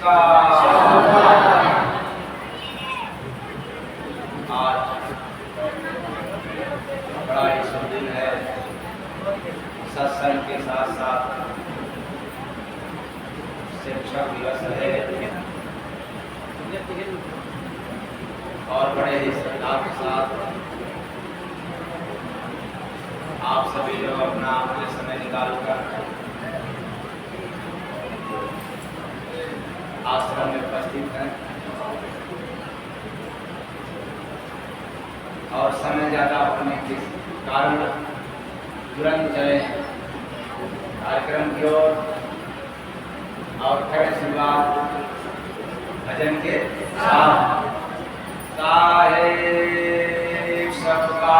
का आज बड़ा ही शुभ दिन है। सत्संग के साथ साथ शिक्षक दिवस है और बड़े ही श्रद्धा के साथ आप सभी लोग अपना अपने समय निकालकर आश्रम में उपस्थित हैं और समय ज़्यादा होने के कारण तुरंत चले कार्यक्रम की ओर और खड़े शुरुआत भजन के साथ। साहेब सबका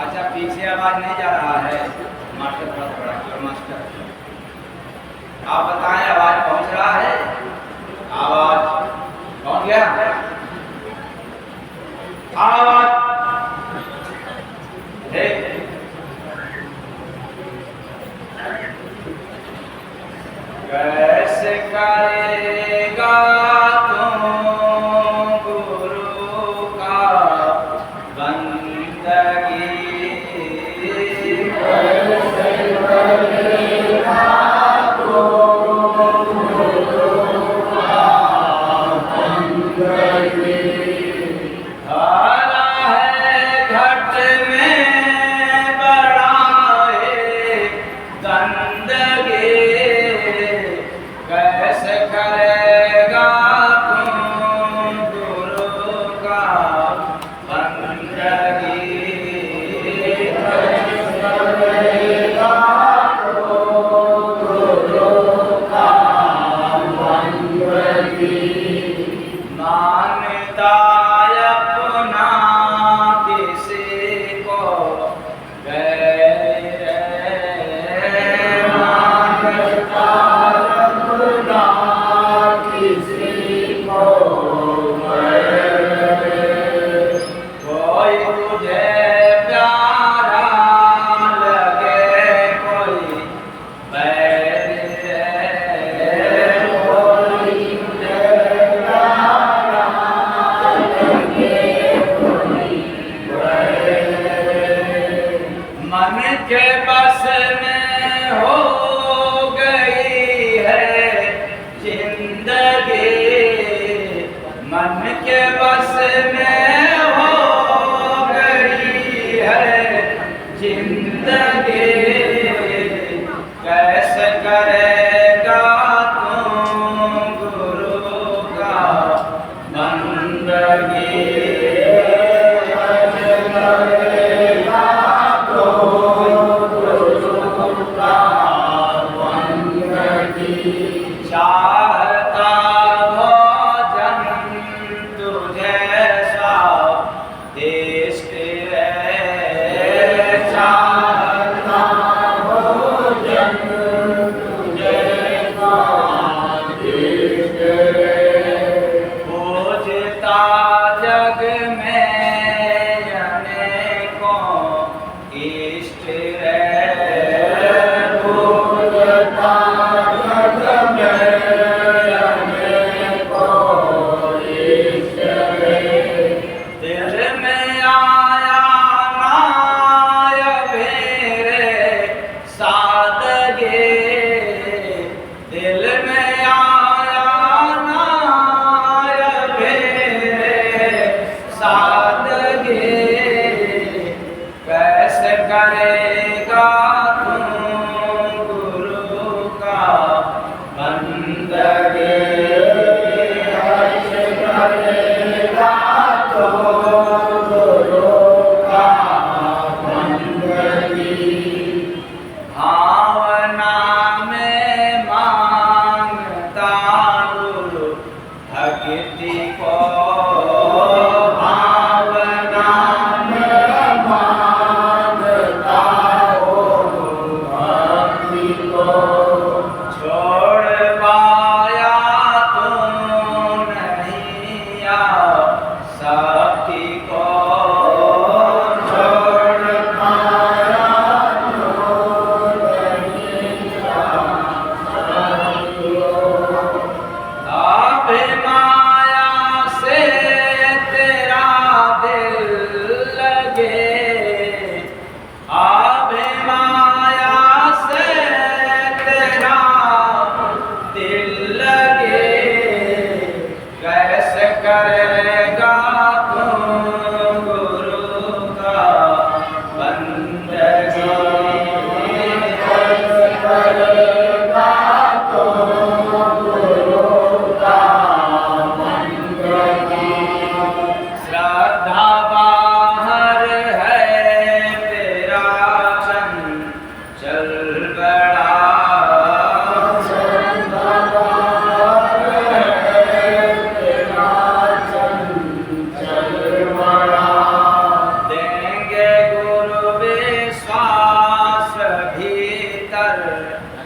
अच्छा, पीछे आवाज नहीं जा रहा है मास्टर, बहुत बड़ा मास्टर, आप बताएं आवाज पहुंच रहा है? आवाज पहुंच गया? आवाज कैसे करेगा तुम गुरु का बंदगी, कैसे करेगा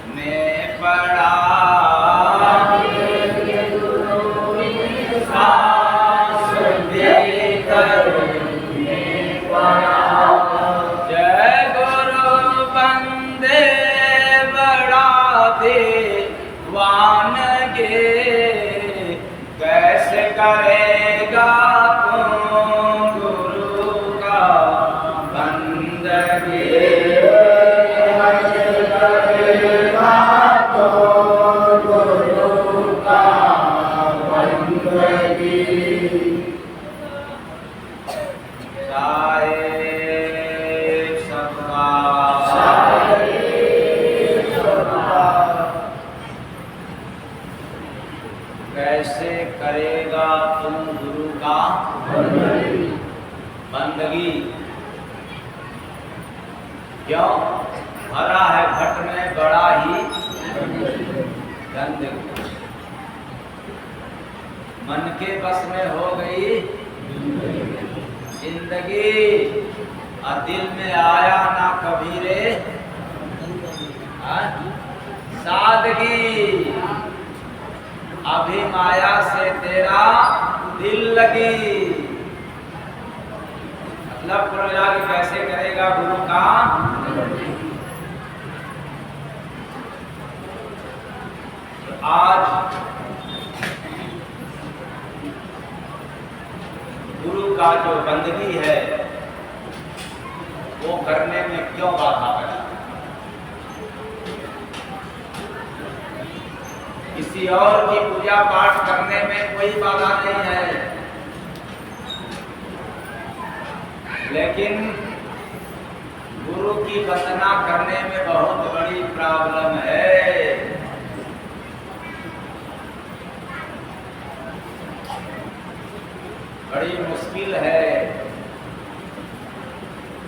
में पड़ा जय गुरु बंदे बड़ा दीवान गे कैसे करेगा तू गुरु का बंदगी कैसे करेगा तुम गुरु का बंदगी क्यों भरा है घट में बड़ा ही गंदगी मन के बस में हो गई जिंदगी और दिल में आया ना कभी रे सादगी अभी माया से तेरा दिल लगी मतलब कुल मिला के कैसे करेगा गुरु का तो आज गुरु का जो बंदगी है वो करने में क्यों बाधा पड़ा किसी और की पूजा पाठ करने में कोई बाधा नहीं है लेकिन गुरु की वंदना करने में बहुत बड़ी प्रॉब्लम है बड़ी मुश्किल है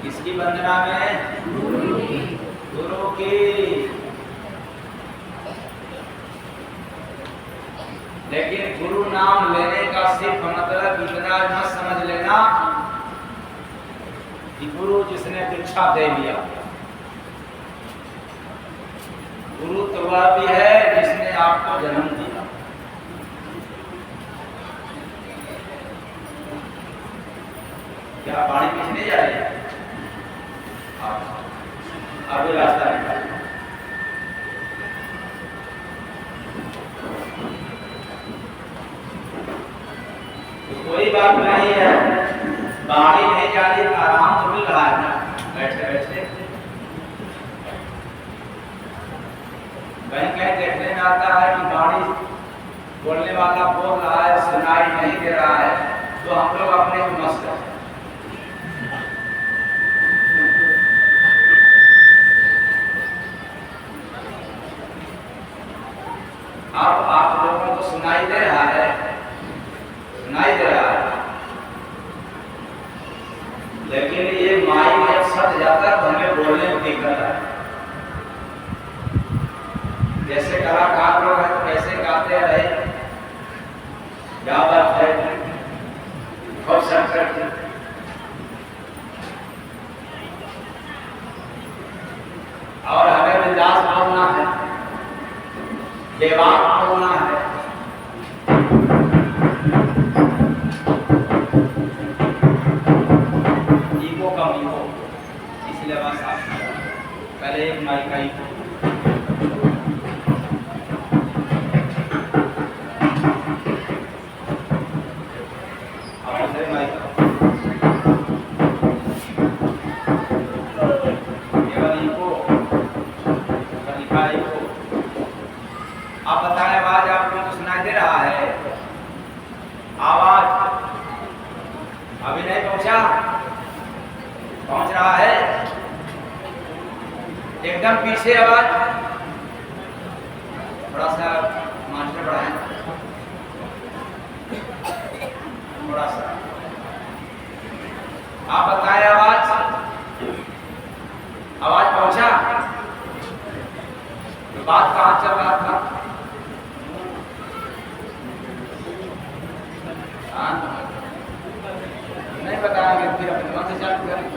किसकी वंदना में गुरु की लेकिन गुरु नाम लेने का सिर्फ मतलब इतना मत समझ लेना कि गुरु जिसने दीक्षा दे लिया गुरु तो वह भी है जिसने आपको जन्म दिया क्या पानी पीछे जा रही है अभी रास्ता निकाल कोई बात नहीं है बाड़ी नहीं जा रही आराम तो मिल रहा है ना बैठे बैठे कहीं कहीं देखने में आता है कि बाड़ी बोलने वाला बोल रहा है सुनाई नहीं दे रहा है तो हम लोग अपने को मस्त हैं अब आप लोगों को सुनाई दे रहा है सुनाई दे रहा है लेकिन ये माइक जब सट जाता है तो हमें बोलने में दिक्कत है जैसे कलाकार लोग हैं तो कैसे गाते रहे क्या बात है खूब सब करते और हमें बिंदास बोलना है बेबाक बोलना है इसलिए बस पहले एक माइक का इको और दूसरे माइक केवल इको लिखा इको आप बताएं आवाज आप लोगों को सुनाई दे रहा है आवाज अभी नहीं पहुंच रहा है एकदम पीछे आवाज थोड़ा सा मास्टर बढ़ाएं थोड़ा सा आप बताएं आवाज पहुंचा तो बात कहाँ चल रहा था नहीं बताएंगे फिर अपने मन से चालू करें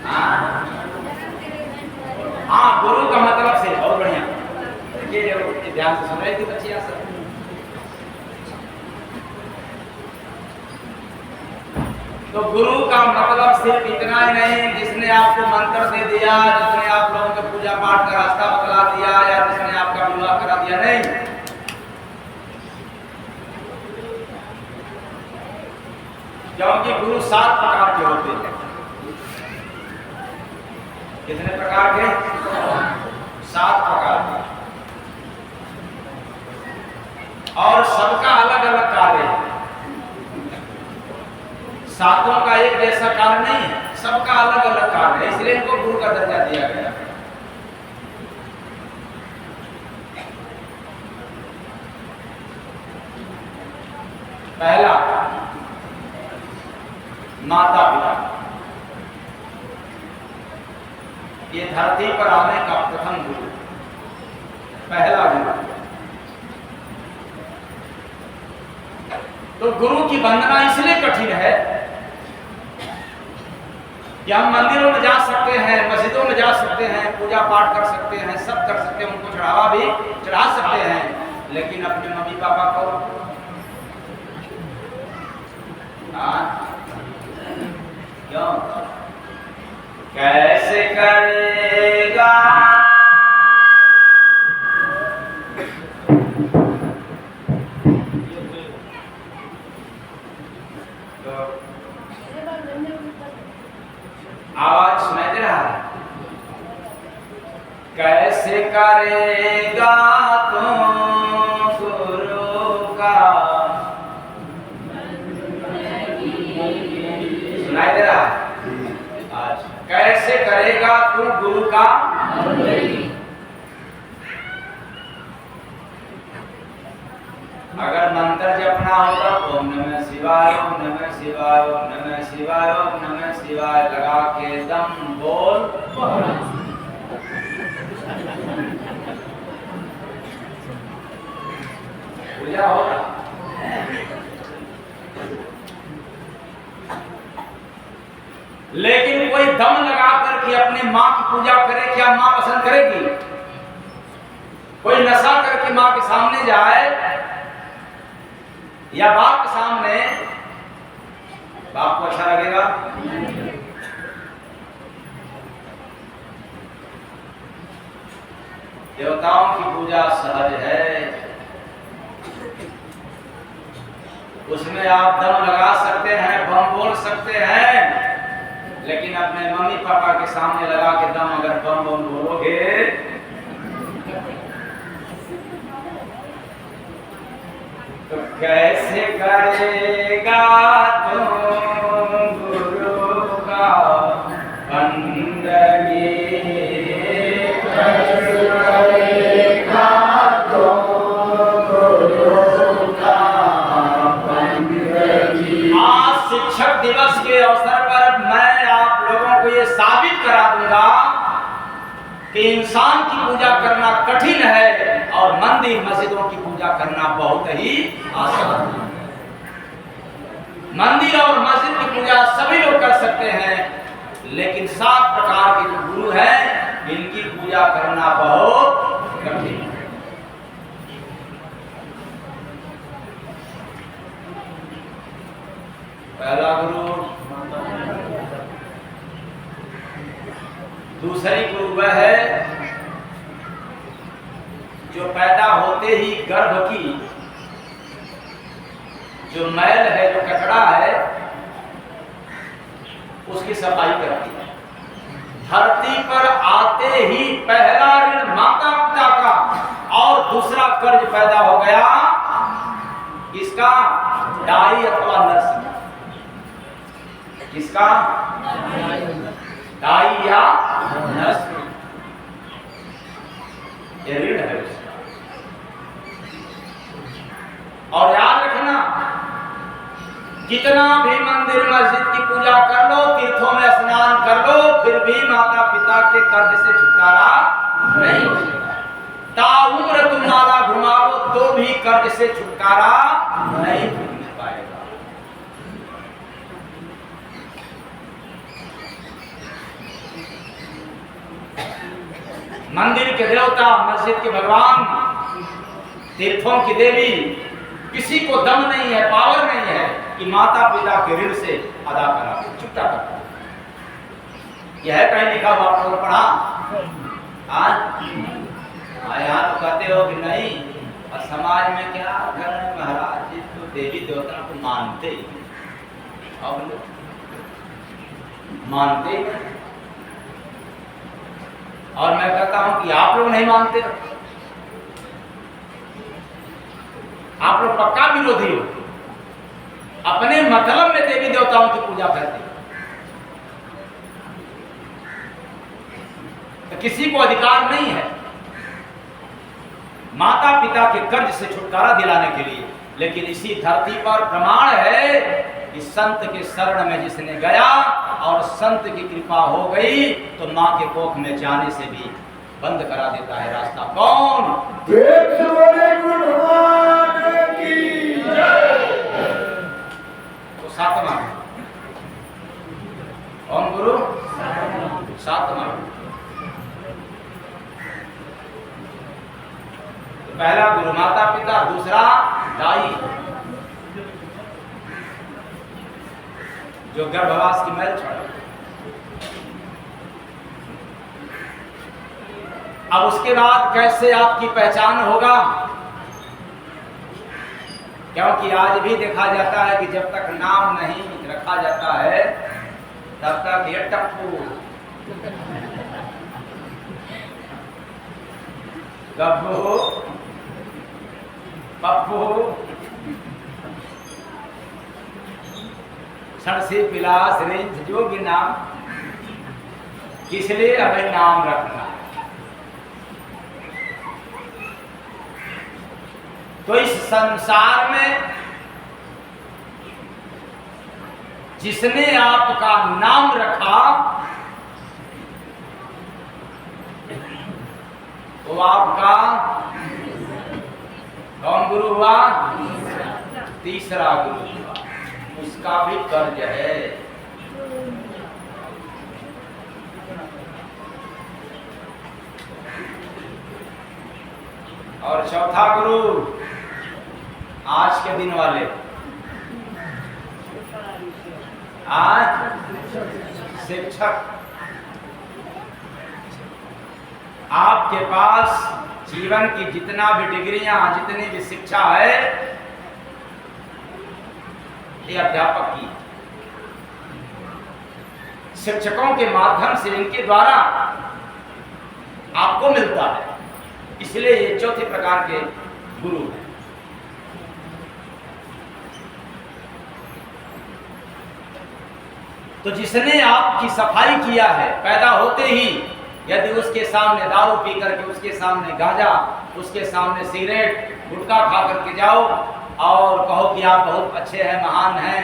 हाँ ध्यान से सुन रही थी बच्चियां सब। तो गुरु का मतलब सिर्फ इतना ही नहीं जिसने आपको मंत्र दे दिया, जिसने आप लोगों को पूजा पाठ का रास्ता बतला दिया, या जिसने आपका विवाह करा दिया, नहीं। क्योंकि गुरु 7 प्रकार के होते हैं। कितने प्रकार के? 7 प्रकार के। और सबका अलग अलग कार्य है। सातों का एक जैसा कार्य नहीं है, सबका अलग अलग कार्य है, इसलिए इनको गुरु का दर्जा दिया गया। पहला, माता पिता। ये धरती पर आने का प्रथम गुरु, पहला गुरु। तो गुरु की वंदना इसलिए कठिन है कि हम मंदिरों में जा सकते हैं, मस्जिदों में जा सकते हैं, पूजा पाठ कर सकते हैं, सब कर सकते हैं, उनको चढ़ावा भी चढ़ा सकते हैं, लेकिन अपने मम्मी पापा को क्यों? कैसे करेगा? आवाज सुनाई दे रहा है? कैसे करेगा तू गुरु का? सुनाई दे रहा है? आज कैसे करेगा तू गुरु का? अगर मंत्र जपना होगा ओम नमः शिवाय, ओम नमः शिवाय, ओम नमः शिवाय, ओम नमः शिवाय लगा के दम बोल, पूजा होगा। लेकिन कोई दम लगा करके अपने माँ की पूजा करे, क्या माँ पसंद करेगी? कोई नशा करके माँ के सामने जाए या बाप के सामने, बाप को अच्छा लगेगा? देवताओं की पूजा सहज है, उसमें आप दम लगा सकते हैं, बम बोल सकते हैं, लेकिन अपने मम्मी पापा के सामने लगा के दम अगर बम बम बोलोगे तो कैसे करेगा तुम गुरु का बंदगी? कैसे करेगा तुम गुरु का बंदगी? आज शिक्षक दिवस के अवसर पर मैं आप लोगों को ये साबित करा दूंगा कि इंसान की पूजा करना कठिन है और मंदिर मस्जिदों की पूजा करना बहुत ही आसान है। मंदिर और मस्जिद की पूजा सभी लोग कर सकते हैं, लेकिन 7 प्रकार के जो गुरु हैं इनकी पूजा करना बहुत कठिन है। पहला गुरु, दूसरी गुरु वह है जो पैदा होते ही गर्भ की जो मैल है, जो कचरा है, उसकी सफाई करती है। धरती पर आते ही पहला ऋण माता पिता का और दूसरा कर्ज पैदा हो गया इसका, डाई अथवा नर्सिंग। किसका? डाई या नर्सिंग, ये ऋण है उसका। और याद रखना, जितना भी मंदिर मस्जिद की पूजा कर लो, तीर्थों में स्नान कर लो, फिर भी माता पिता के कर्ज से छुटकारा नहीं हो सकता। ताउम्र तुम नाला घुमा लो तो भी कर्ज से छुटकारा नहीं मिल पाएगा। मंदिर के देवता, मस्जिद के भगवान तीर्थों की देवी, किसी को दम नहीं है, पावर नहीं है कि माता पिता के ऋण से अदा करा, चुपता करता। यह कहीं लिखा हुआ आपने पढ़ा? यहाँ तो कहते हो कि नहीं, और समाज में क्या घर में महाराज जी तो देवी देवता को मानते ही, अब लोग मानते ही नहीं। और मैं कहता हूं कि आप लोग नहीं मानते, आप लोग पक्का विरोधी हो, अपने मतलब में देवी देवताओं की पूजा करते हो। तो किसी को अधिकार नहीं है माता पिता के कर्ज से छुटकारा दिलाने के लिए, लेकिन इसी धरती पर प्रमाण है कि संत के शरण में जिसने गया और संत की कृपा हो गई तो मां के कोख में जाने से भी बंद करा देता है रास्ता। कौन? तो सातवां कौन गुरु? सातवां। पहला गुरु माता पिता, दूसरा दाई जो गर्भवास की मैल छोड़े। अब उसके बाद कैसे आपकी पहचान होगा? क्योंकि आज भी देखा जाता है कि जब तक नाम नहीं रखा जाता है तब तक ये टप्पू, गब्बू, पप्पू, सरसी, पिलास, रिंच, जो भी नाम, किस लिए हमें नाम रखना है? तो इस संसार में जिसने आपका नाम रखा वो आपका कौन गुरु हुआ? तीसरा गुरु हुआ। उसका भी कर्ज है। और चौथा गुरु आज के दिन वाले, आज शिक्षक। आपके पास जीवन की जितना भी डिग्रियां, जितनी भी शिक्षा है, ये अध्यापक की, शिक्षकों के माध्यम से, इनके द्वारा आपको मिलता है। इसलिए ये चौथे प्रकार के गुरु हैं। तो जिसने आपकी सफाई किया है, पैदा होते ही यदि उसके सामने दारू पी करके, उसके सामने गांजा, उसके सामने सिगरेट, गुटखा खा करके जाओ और कहो कि आप बहुत अच्छे हैं, महान हैं,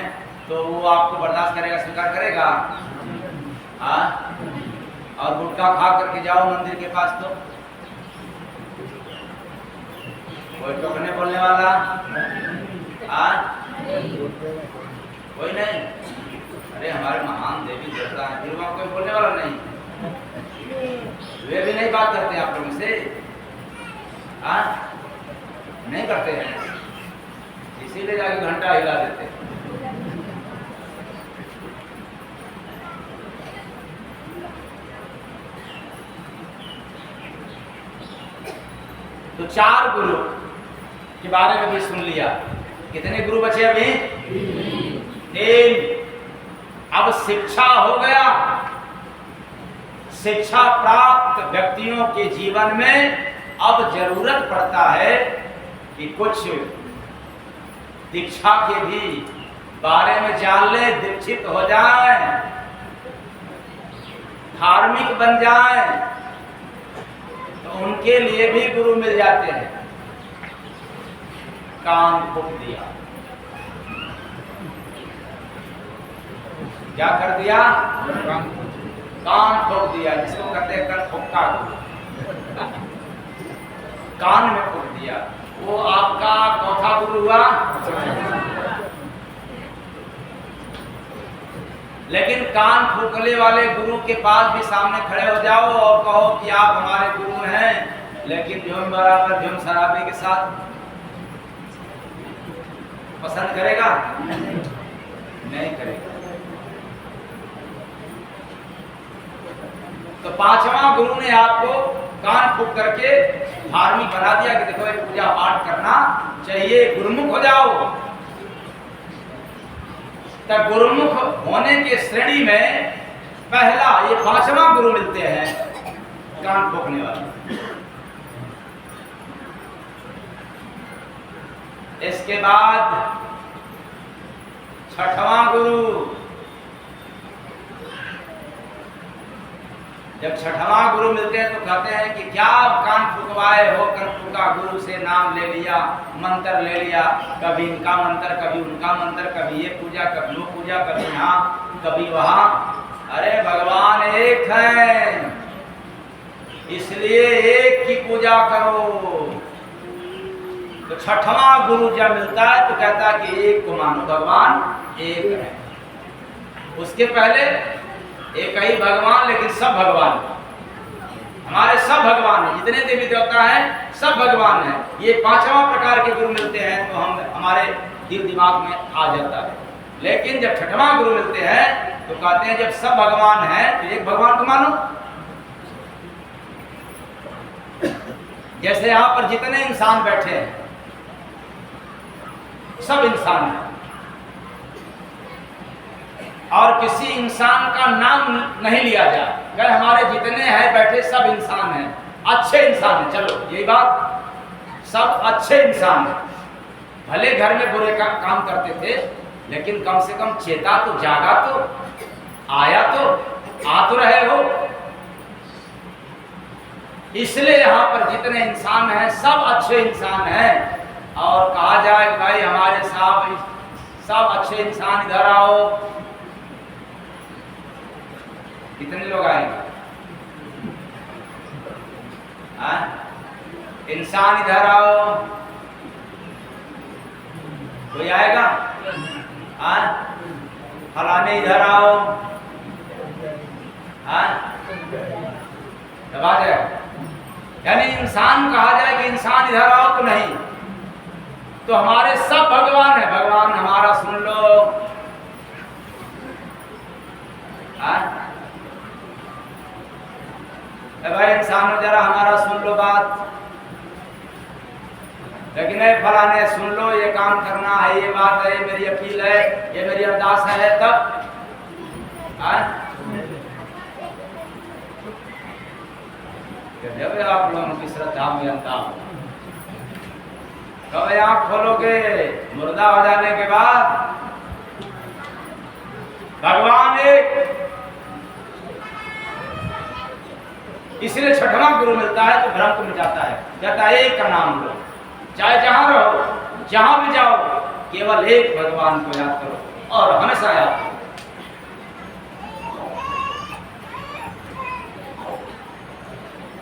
तो वो आपको बर्दाश्त करेगा, स्वीकार करेगा? और गुटखा खा करके जाओ मंदिर के पास तो कोई टोकने बोलने वाला? कोई नहीं। अरे हमारे महान देवी देवता है, फिर वहां कोई बोलने वाला नहीं। वे भी नहीं बात करते आप लोगों से, नहीं करते हैं, इसीलिए जाके घंटा हिला देते हैं। तो चार गुरु के बारे में भी सुन लिया। कितने गुरु बचे अभी? 3। अब शिक्षा हो गया। शिक्षा प्राप्त व्यक्तियों के जीवन में अब जरूरत पड़ता है कि कुछ दीक्षा के भी बारे में जान ले, दीक्षित हो जाए, धार्मिक बन जाए, तो उनके लिए भी गुरु मिल जाते हैं। कान फूक दिया, क्या कर दिया? कान फूक दिया, जिसको कहते हैं कल फुक्का गुरु, कान में फूक दिया। वो आपका चौथा गुरु हुआ। लेकिन कान फूकने वाले गुरु के पास भी सामने खड़े हो जाओ और कहो कि आप हमारे गुरु हैं, लेकिन झुम बराबर झुम शराबी के साथ पसंद करेगा? नहीं करेगा। तो पांचवा गुरु ने आपको कान फूंक करके धार्मिक बना दिया कि देखो ये पूजा पाठ करना चाहिए, गुरुमुख हो जाओ। तब गुरुमुख होने के श्रेणी में पहला ये पांचवा गुरु मिलते हैं कान फूंकने वाले। इसके बाद छठवां गुरु। जब छठवां गुरु मिलते हैं तो कहते हैं कि क्या कान फुकवाए हो, कान फूका, गुरु से नाम ले लिया, मंत्र ले लिया, कभी इनका मंत्र, कभी उनका मंत्र, कभी ये पूजा, कभी वो पूजा, कभी यहाँ कभी वहां। अरे भगवान एक है, इसलिए एक की पूजा करो। तो छठवां गुरु जब मिलता है तो कहता है कि एक को मानो, भगवान एक है। उसके पहले एक ही भगवान, लेकिन सब भगवान, हमारे सब भगवान हैं, जितने देवी देवता हैं सब भगवान हैं। ये पांचवा प्रकार के गुरु मिलते हैं तो हमारे दिल दिमाग में आ जाता है। लेकिन जब छठवां गुरु मिलते हैं तो कहते हैं जब सब भगवान हैं तो एक भगवान को मानो। जैसे यहाँ पर जितने इंसान बैठे हैं सब इंसान हैं, और किसी इंसान का नाम नहीं लिया जाए, अगर हमारे जितने हैं बैठे सब इंसान हैं, अच्छे इंसान हैं। चलो यही बात, सब अच्छे इंसान हैं। भले घर में बुरे काम करते थे, लेकिन कम से कम चेता तो, जागा तो, आया तो, आ तो रहे हो। इसलिए यहाँ पर जितने इंसान हैं सब अच्छे इंसान हैं। और कहा जाए भाई हमारे सब अच्छे इंसान इधर आओ, कितने लोग आएंगे? इंसान इधर आओ, कोई आएगा? फलाने इधर आओ, तब आ जाए। यानी इंसान कहा जाए कि इंसान इधर आओ तो नहीं, तो हमारे सब भगवान है। भगवान हमारा सुन लो, भाई इंसानों जरा हमारा सुन लो बात, लेकिन फलाने सुन लो, ये काम करना है, ये बात है, ये मेरी अपील है, ये मेरी अरदास है। तब जब आप लोगों की श्रद्धा में अंता हो, कब आँख खोलोगे मुर्दा हो जाने के बाद? भगवान एक, इसलिए छठवां गुरु मिलता है तो भ्रम को मिटाता है। कहता है एक का नाम लो, चाहे जहां रहो, जहां भी जाओ, केवल एक भगवान को याद करो और हमेशा याद करो।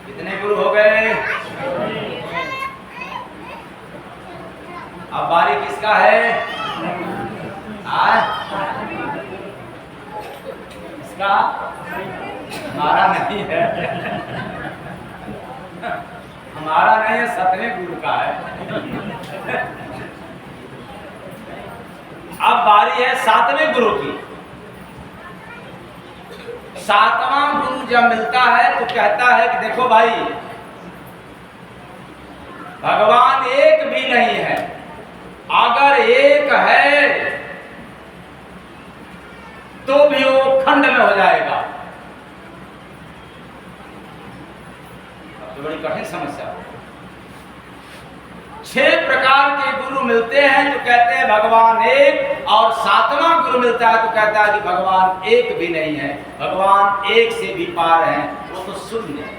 कितने गुरु हो गए? अब बारी किसका है? इसका? हमारा नहीं है, हमारा नहीं है, सतवें गुरु का है। अब बारी है सातवें गुरु की। सातवां गुरु जब मिलता है तो कहता है कि देखो भाई, भगवान एक भी नहीं है, अगर एक है तो भी वो खंड में हो जाएगा। तो बड़ी कठिन समस्या है। 6 प्रकार के गुरु मिलते हैं तो कहते हैं भगवान एक, और सातवां गुरु मिलता है तो कहता है कि भगवान एक भी नहीं है, भगवान एक से भी पार है, वो तो शून्य है।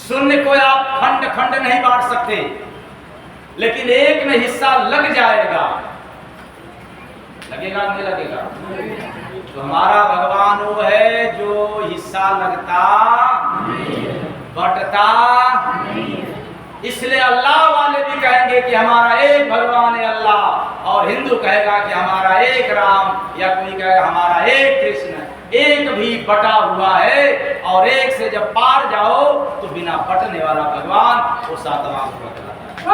शून्य को आप खंड खंड नहीं बांट सकते, लेकिन एक में हिस्सा लग जाएगा। लगेगा नहीं लगेगा? तो हमारा भगवान वो है जो हिस्सा लगता बंटता। इसलिए अल्लाह वाले भी कहेंगे कि हमारा एक भगवान है अल्लाह, और हिंदू कहेगा कि हमारा एक राम, या कोई कहेगा हमारा एक कृष्ण। एक भी बटा हुआ है, और एक से जब पार जाओ तो बिना बटने वाला भगवान वो सातवां को बतलाता है।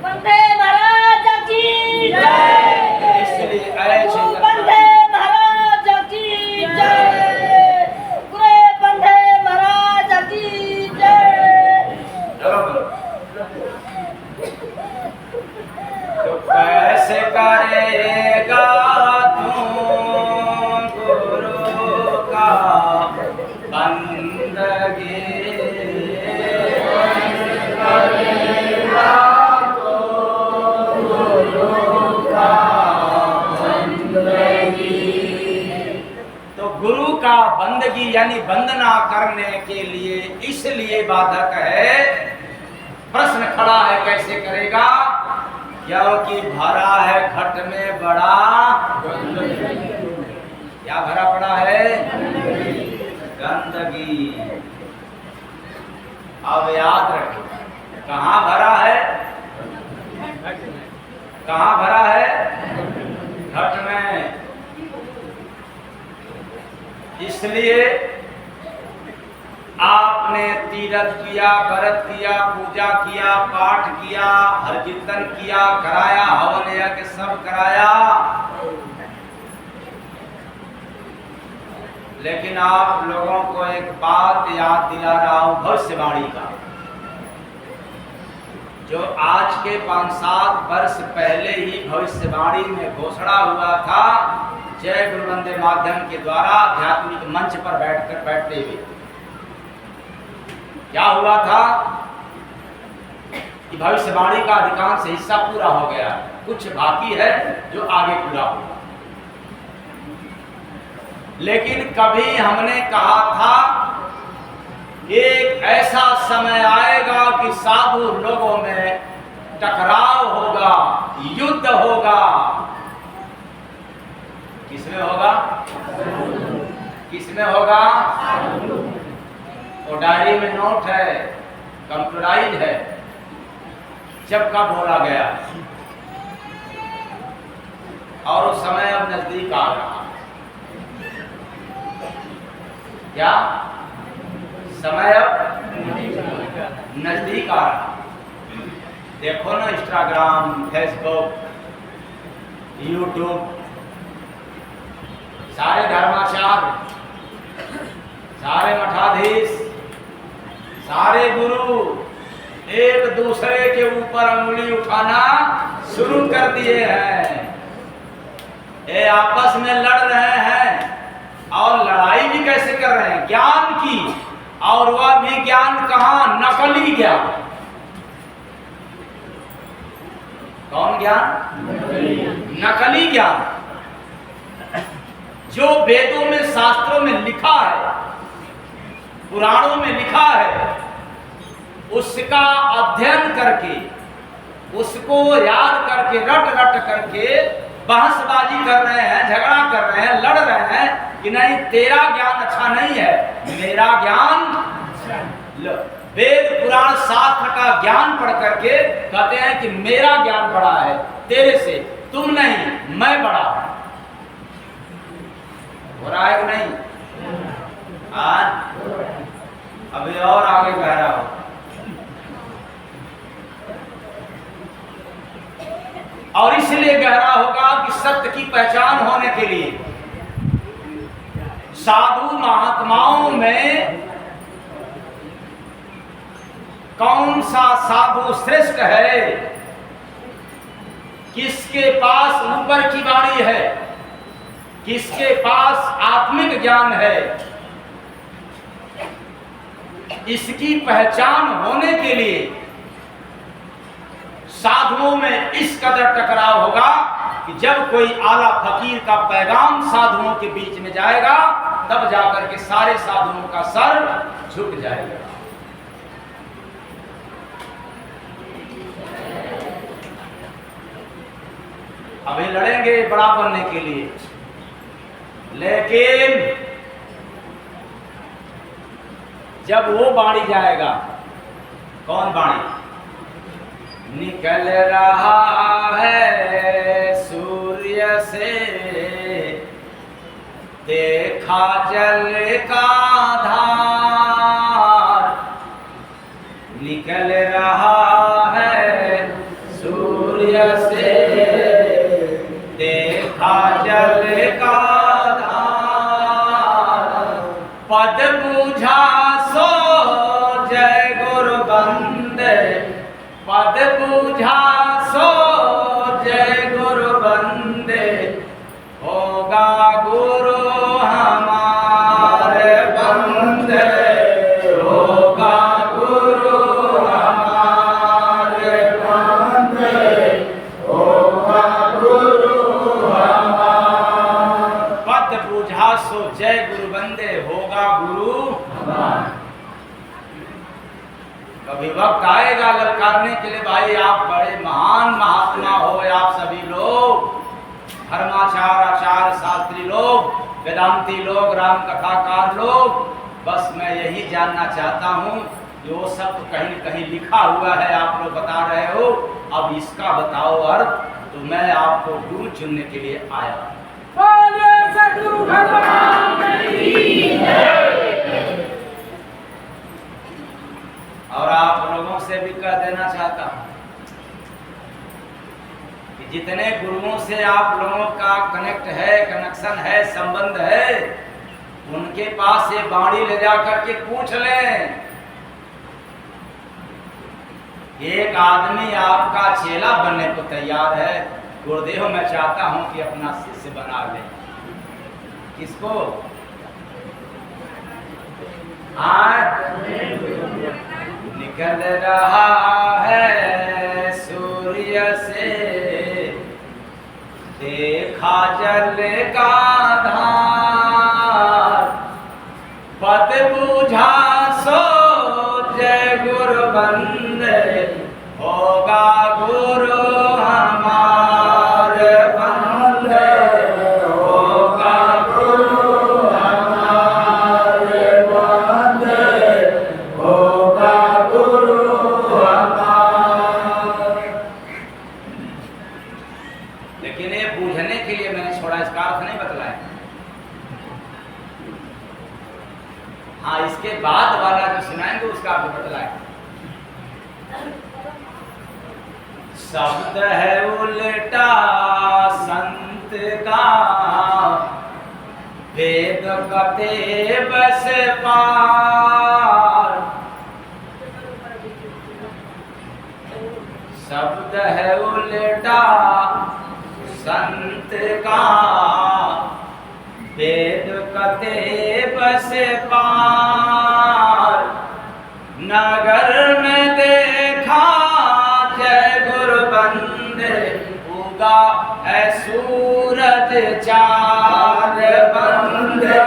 वंदे महाराज की जय। इसलिए ऐसे वंदे महाराज की जय। पूरे वंदे महाराज की जय। तो कैसे करेगा तू गुरु का बंदगी, तो गुरु का बंदगी यानी वंदना करने के लिए इसलिए बाधक है। प्रश्न खड़ा है कैसे करेगा, क्योंकि भरा है घट में बड़ा, क्या भरा पड़ा है, गंदगी। अब याद रखो कहाँ भरा है, कहाँ भरा है, घट में। इसलिए आपने तीर्थ किया, व्रत किया, पूजा किया, पाठ किया, हर कीर्तन किया, कराया, हवन यज्ञ सब कराया, लेकिन आप लोगों को एक बात याद दिला रहा हूं भविष्यवाणी का, जो आज के 5-7 वर्ष पहले ही भविष्यवाणी में घोषणा हुआ था, जय गुरु वंदे माध्यम के द्वारा आध्यात्मिक मंच पर बैठते हुए। क्या हुआ था कि भविष्यवाणी का अधिकांश हिस्सा पूरा हो गया, कुछ बाकी है जो आगे पूरा होगा। लेकिन कभी हमने कहा था एक ऐसा समय आएगा कि साधु लोगों में टकराव होगा, युद्ध होगा। किसमें होगा, किसमें होगा, वो डायरी में नोट है, कंप्यूटराइज है, जब का बोला गया, और उस समय अब नजदीक आ रहा। क्या समय अब नजदीक आ रहा। देखो ना इंस्टाग्राम, फेसबुक, यूट्यूब, सारे धर्माचार्य, सारे मठाधीश, सारे गुरु एक दूसरे के ऊपर अंगुली उठाना शुरू कर दिए हैं। ये आपस में लड़ रहे हैं, और लड़ाई भी कैसे कर रहे हैं, ज्ञान की, और वह भी ज्ञान कहां, नकली ज्ञान। कौन ज्ञान, नकली ज्ञान। जो वेदों में, शास्त्रों में लिखा है, पुराणों में लिखा है, उसका अध्ययन करके, उसको याद करके, रट रट करके बहसबाजी कर रहे हैं, झगड़ा कर रहे हैं, लड़ रहे हैं कि नहीं तेरा ज्ञान अच्छा नहीं है, मेरा ज्ञान। वेद पुराण शास्त्र का ज्ञान पढ़ करके कहते हैं कि मेरा ज्ञान बड़ा है तेरे से, तुम नहीं, मैं बड़ा। हो रहा है कि नहीं? अभी और आगे गहरा हो। और इसलिए गहरा होगा कि सत्य की पहचान होने के लिए साधु महात्माओं में कौन सा साधु श्रेष्ठ है, किसके पास ऊपर की वाणी है, किसके पास आत्मिक ज्ञान है, इसकी पहचान होने के लिए साधुओं में इस कदर टकराव होगा कि जब कोई आला फकीर का पैगाम साधुओं के बीच में जाएगा, तब जाकर के सारे साधुओं का सर झुक जाएगा। अभी लड़ेंगे बड़ा बनने के लिए, लेकिन जब वो बाणी जाएगा, कौन बाणी? निकल रहा है सूर्य से, देखा जल का धार। निकल रहा है सूर्य से, देखा जल का धार। पद पूछा सो जय गुरु बंदे, पद पूछा सो जय गुरु बंदे। होगा गुरु हमारे बंदे, होगा गुरु हमारे बंदे, होगा गुरु हमारे। पद पूछा सो जय गुरु बंदे, होगा गुरु हमारे। कभी वक्त आएगा ललकारने के लिए, भाई आप बड़े महान महात्मा हो, आप सभी लोग धर्माचार आचार्य शास्त्री लोग, वेदांती लोग, राम कथाकार लोग। बस मैं यही जानना चाहता हूँ कि वो सब कहीं कहीं लिखा हुआ है, आप लोग बता रहे हो, अब इसका बताओ अर्थ। तो मैं आपको गुरु चुनने के लिए आया। और आप लोगों से भी कह देना चाहता हूं कि जितने गुरुओं से आप लोगों का कनेक्ट है, कनेक्शन है, संबंध है, उनके पास ये बाणी ले जा करके पूछ लें। एक आदमी आपका चेला बनने को तैयार है, गुरुदेव मैं चाहता हूं कि अपना शिष्य बना ले। किसको? निकल रहा है सूर्य से, देखा जल का धार। पद पूछा सो जय गुरु बंदे, होगा गुरु हमारे बंदे, होगा गुरु हमारे बंदे, होगा गुरु हमारे। लेकिन ये बूझने के लिए मैंने छोड़ा, इसका अर्थ नहीं बतलाया। हाँ, इसके बाद वाला जो सुनाएंगे उसका अर्थ बतलाएंगे। शब्द है उल्टा संत का, वेद कते बस पार। शब्द है उल्टा संत का, वेद कते बस पार। नगर में देखा जय गुरु बंदे, उगा है सूरज चार बंदे,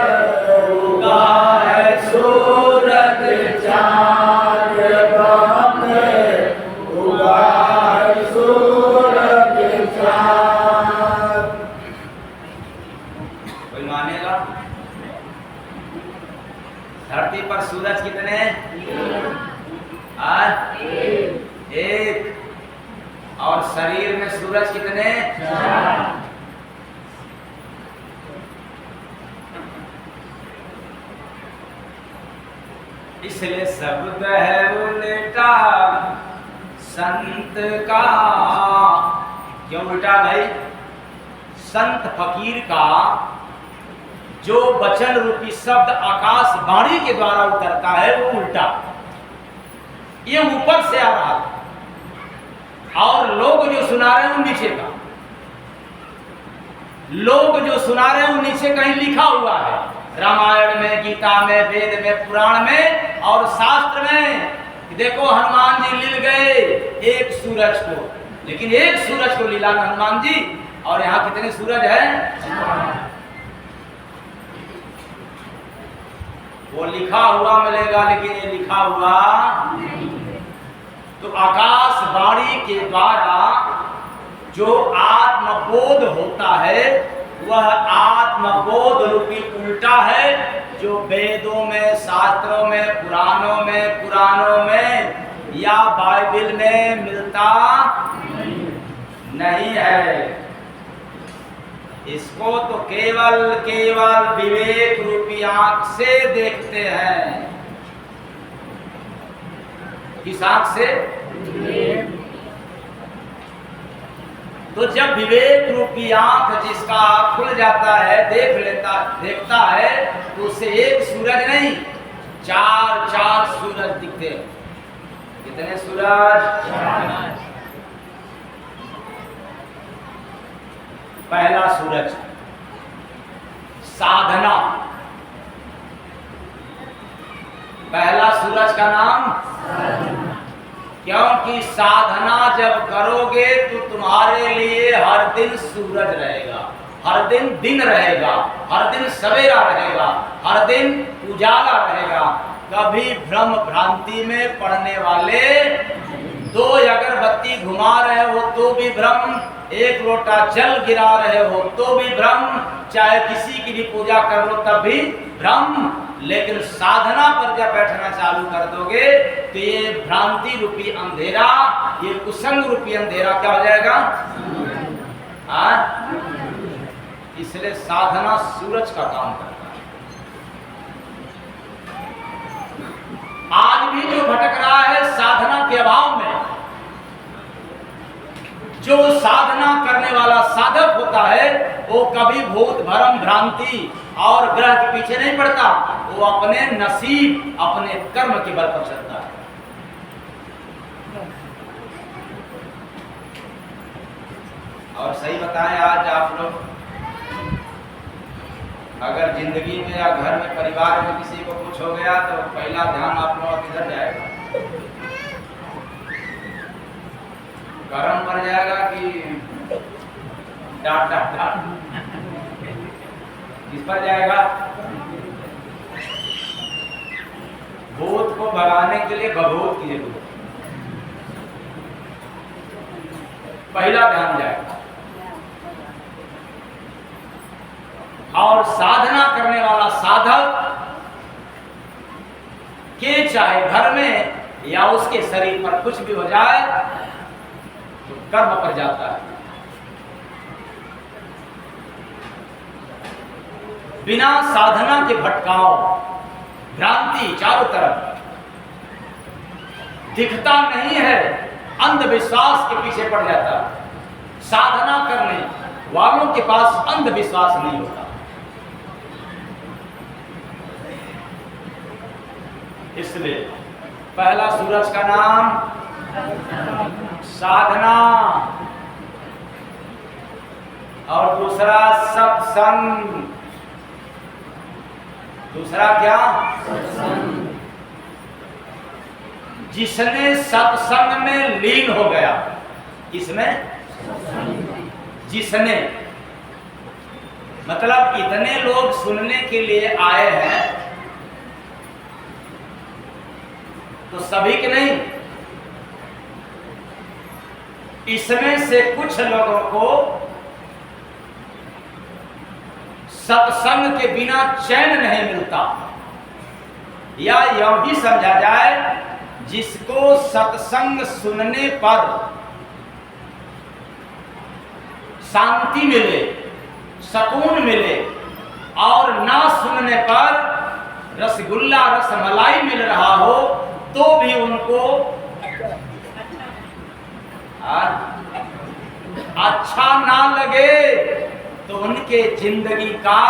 उगा है सूरज चार बंदे, उगा है सूरज चार। कोई मानेगा? धरती पर सूरज कितने? आज एक। और शरीर में सूरज कितने? चार। इसलिए शब्द है उल्टा संत का। क्यों उल्टा भाई? संत फकीर का जो वचन रूपी शब्द आकाश वाणी के द्वारा उतरता है वो उल्टा, ये ऊपर से आ रहा था और लोग जो सुना रहे हैं वो नीचे का। लोग जो सुना रहे हैं वो नीचे कहीं लिखा हुआ है, रामायण में, गीता में, वेद में, पुराण में और शास्त्र में। देखो हनुमान जी लील गए एक सूरज को, लेकिन एक सूरज को लीला हनुमान जी, और यहाँ कितने सूरज हैं? वो लिखा हुआ मिलेगा, लेकिन ये लिखा हुआ नहीं। तो आकाशवाणी के द्वारा जो आत्मबोध होता है वह आत्मबोध रूपी उल्टा है जो वेदों में, शास्त्रों में, पुराणों में या बाइबल में मिलता नहीं है। इसको तो केवल विवेक रूपी आंख से देखते हैं। किस आंख से? तो जब विवेक रूपी आंख जिसका खुल जाता है, देखता है, तो उसे एक सूरज नहीं, चार सूरज दिखते हैं। कितने सूरज? पहला सूरज साधना। पहला सूरज का नाम क्योंकि साधना जब करोगे तो तुम्हारे लिए हर दिन सूरज रहेगा, हर दिन रहेगा, हर दिन सवेरा रहेगा, हर दिन उजाला रहेगा। कभी भ्रम भ्रांति में पड़ने वाले, 2 अगरबत्ती घुमा रहे हो तो भी भ्रम, 1 लोटा जल गिरा रहे हो तो भी भ्रम, चाहे किसी की भी पूजा कर लो तब भी भ्रम। लेकिन साधना पर जब बैठना चालू कर दोगे तो ये भ्रांति रूपी अंधेरा, ये कुसंग रूपी अंधेरा क्या हो जाएगा? इसलिए साधना सूरज का काम करता है। आज भी जो भटक रहा है साधना के अभाव में, जो साधना करने वाला साधक होता है वो कभी भूत भरम भ्रांति और ग्रह के पीछे नहीं पड़ता, वो अपने नसीब, अपने कर्म के बल पर चलता है। और सही बताएं, आज आप लोग अगर जिंदगी में या घर में, परिवार में किसी को कुछ हो गया तो पहला ध्यान आप लोगों का किधर जाएगा? कर्म पर जाएगा कि डांट किस पर जाएगा? भूत को भगाने के लिए भगवत की जरूरत, पहला ध्यान जाएगा। और साधना करने वाला साधक के चाहे घर में या उसके शरीर पर कुछ भी हो जाए तो कर्म पर जाता है। बिना साधना के भटकाव, भ्रांति चारों तरफ दिखता नहीं है, अंधविश्वास के पीछे पड़ जाता है। साधना करने वालों के पास अंधविश्वास नहीं होता। इसलिए पहला सूरज का नाम साधना और दूसरा सत्संग। दूसरा क्या? जिसने सत्संग में लीन हो गया। किसमें? जिसने, मतलब इतने लोग सुनने के लिए आए हैं तो सभी के नहीं, इसमें से कुछ लोगों को सत्संग के बिना चैन नहीं मिलता, या यह भी समझा जाए जिसको सत्संग सुनने पर शांति मिले, सुकून मिले, और ना सुनने पर रसगुल्ला रसमलाई मिल रहा हो तो भी उनको अच्छा ना लगे, तो उनके जिंदगी का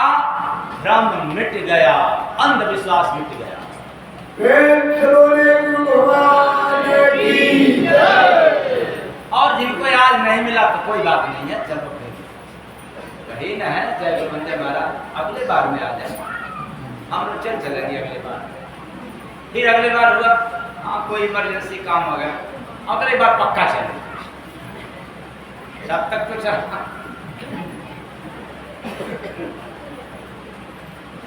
भ्रम मिट गया, अंधविश्वास मिट गया। और जिनको आज नहीं मिला तो कोई बात नहीं है, चलो कहीं ना है, जय बंदे महाराज अगले बार में आ जाए, हम लोग चल चलेंगे अगले बार। फिर अगले बार हुआ हाँ कोई इमरजेंसी काम हो गया, अगले बार पक्का चलेंगे, जब तक तो चलना।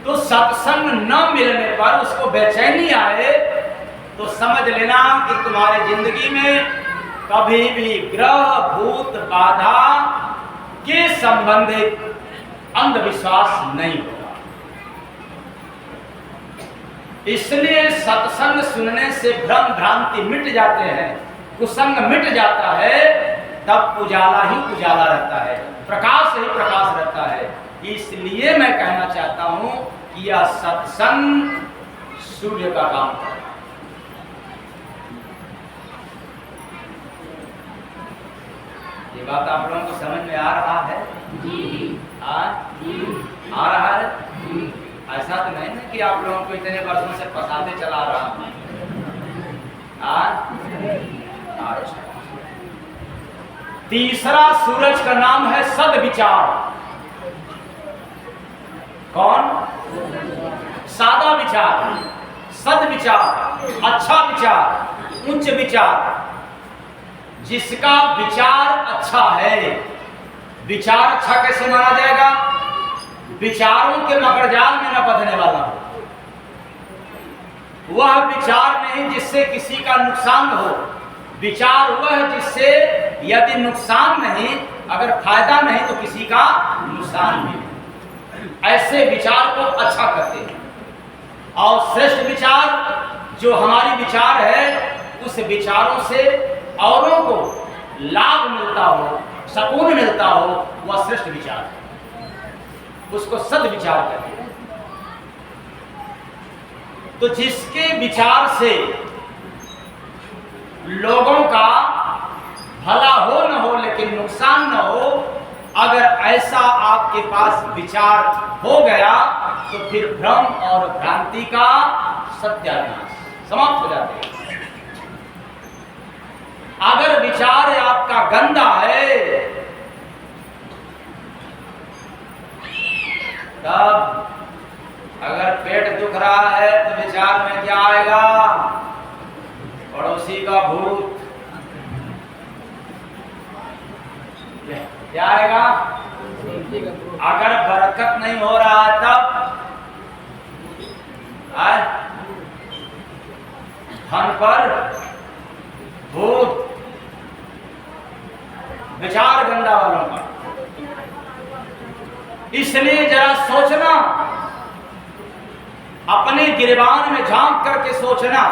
तो सत्संग न मिलने पर उसको बेचैनी आए तो समझ लेना कि तुम्हारे जिंदगी में कभी भी ग्रह भूत बाधा के संबंधित अंधविश्वास नहीं होगा। इसलिए सत्संग सुनने से भ्रम भ्रांति मिट जाते हैं, कुसंग मिट जाता है, तब उजाला ही उजाला रहता है, प्रकाश ही प्रकाश रहता है। इसलिए मैं कहना चाहता हूं कि यह सत्संग सूर्य का काम है। ये बात आप लोगों को समझ में आ रहा है? आ रहा है? ऐसा तो नहीं ना कि आप लोगों को इतने वर्षों से फंसाते चला रहा हूं। अच्छा, तीसरा सूरज का नाम है सद्विचार। कौन? सादा विचार, सद्विचार, अच्छा विचार, उच्च विचार। जिसका विचार अच्छा है, विचार अच्छा कैसे माना जाएगा? विचारों के मकड़जाल में न बंधने वाला हो, वह विचार नहीं जिससे किसी का नुकसान हो। विचार वह जिससे यदि नुकसान नहीं, अगर फायदा नहीं तो किसी का नुकसान भी। ऐसे विचार को अच्छा करते हैं। और श्रेष्ठ विचार जो हमारी विचार है, उस विचारों से औरों को लाभ मिलता हो, सुकून मिलता हो, वह श्रेष्ठ विचार है। उसको सद्विचार कहते हैं। तो जिसके विचार से लोगों का भला हो न हो लेकिन नुकसान न हो, अगर ऐसा आपके पास विचार हो गया तो फिर भ्रम और भ्रांति का सत्यानाश समाप्त हो जाते हैं। अगर विचार आपका गंदा है, तब अगर पेट दुख रहा है तो विचार में क्या आएगा? पड़ोसी का भूत। क्या आएगा? अगर बरकत नहीं हो रहा है तब धन पर भूत। विचार गंदा वालों का। इसलिए जरा सोचना, अपने गिरबान में झांक करके सोचना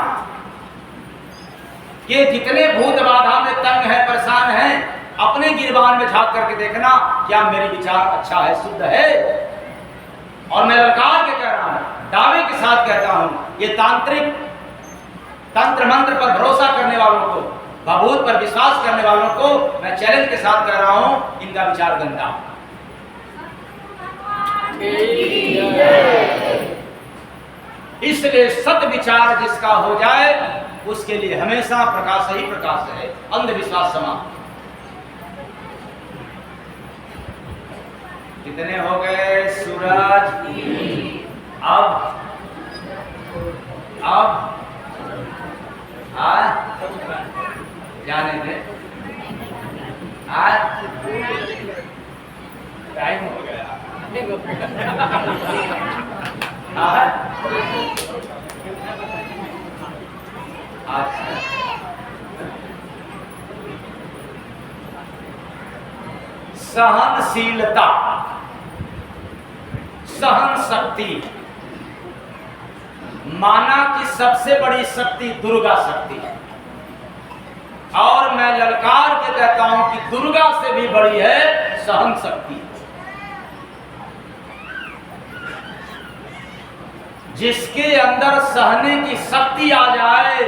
कि जितने भूत बाधा में तंग है, परेशान हैं, अपने गिरबान में झांक करके देखना क्या मेरे विचार अच्छा है, शुद्ध है। और मैं ललकार के कह रहा हूं, दावे के साथ कहता हूं, ये तांत्रिक तंत्र मंत्र पर भरोसा करने वालों को, भभूत पर विश्वास करने वालों को मैं चैलेंज के साथ कह रहा हूं, इनका विचार गंदा। इसलिए सत्य विचार जिसका हो जाए उसके लिए हमेशा प्रकाश ही प्रकाश है, अंधविश्वास समाप्त। कितने हो गए सूरज? अब जाने दे, आज टाइम हो गया। अच्छा, सहनशीलता, सहन शक्ति, माना कि सबसे बड़ी शक्ति दुर्गा शक्ति है। और मैं ललकार के कहता हूं कि दुर्गा से भी बड़ी है सहन शक्ति। जिसके अंदर सहने की शक्ति आ जाए,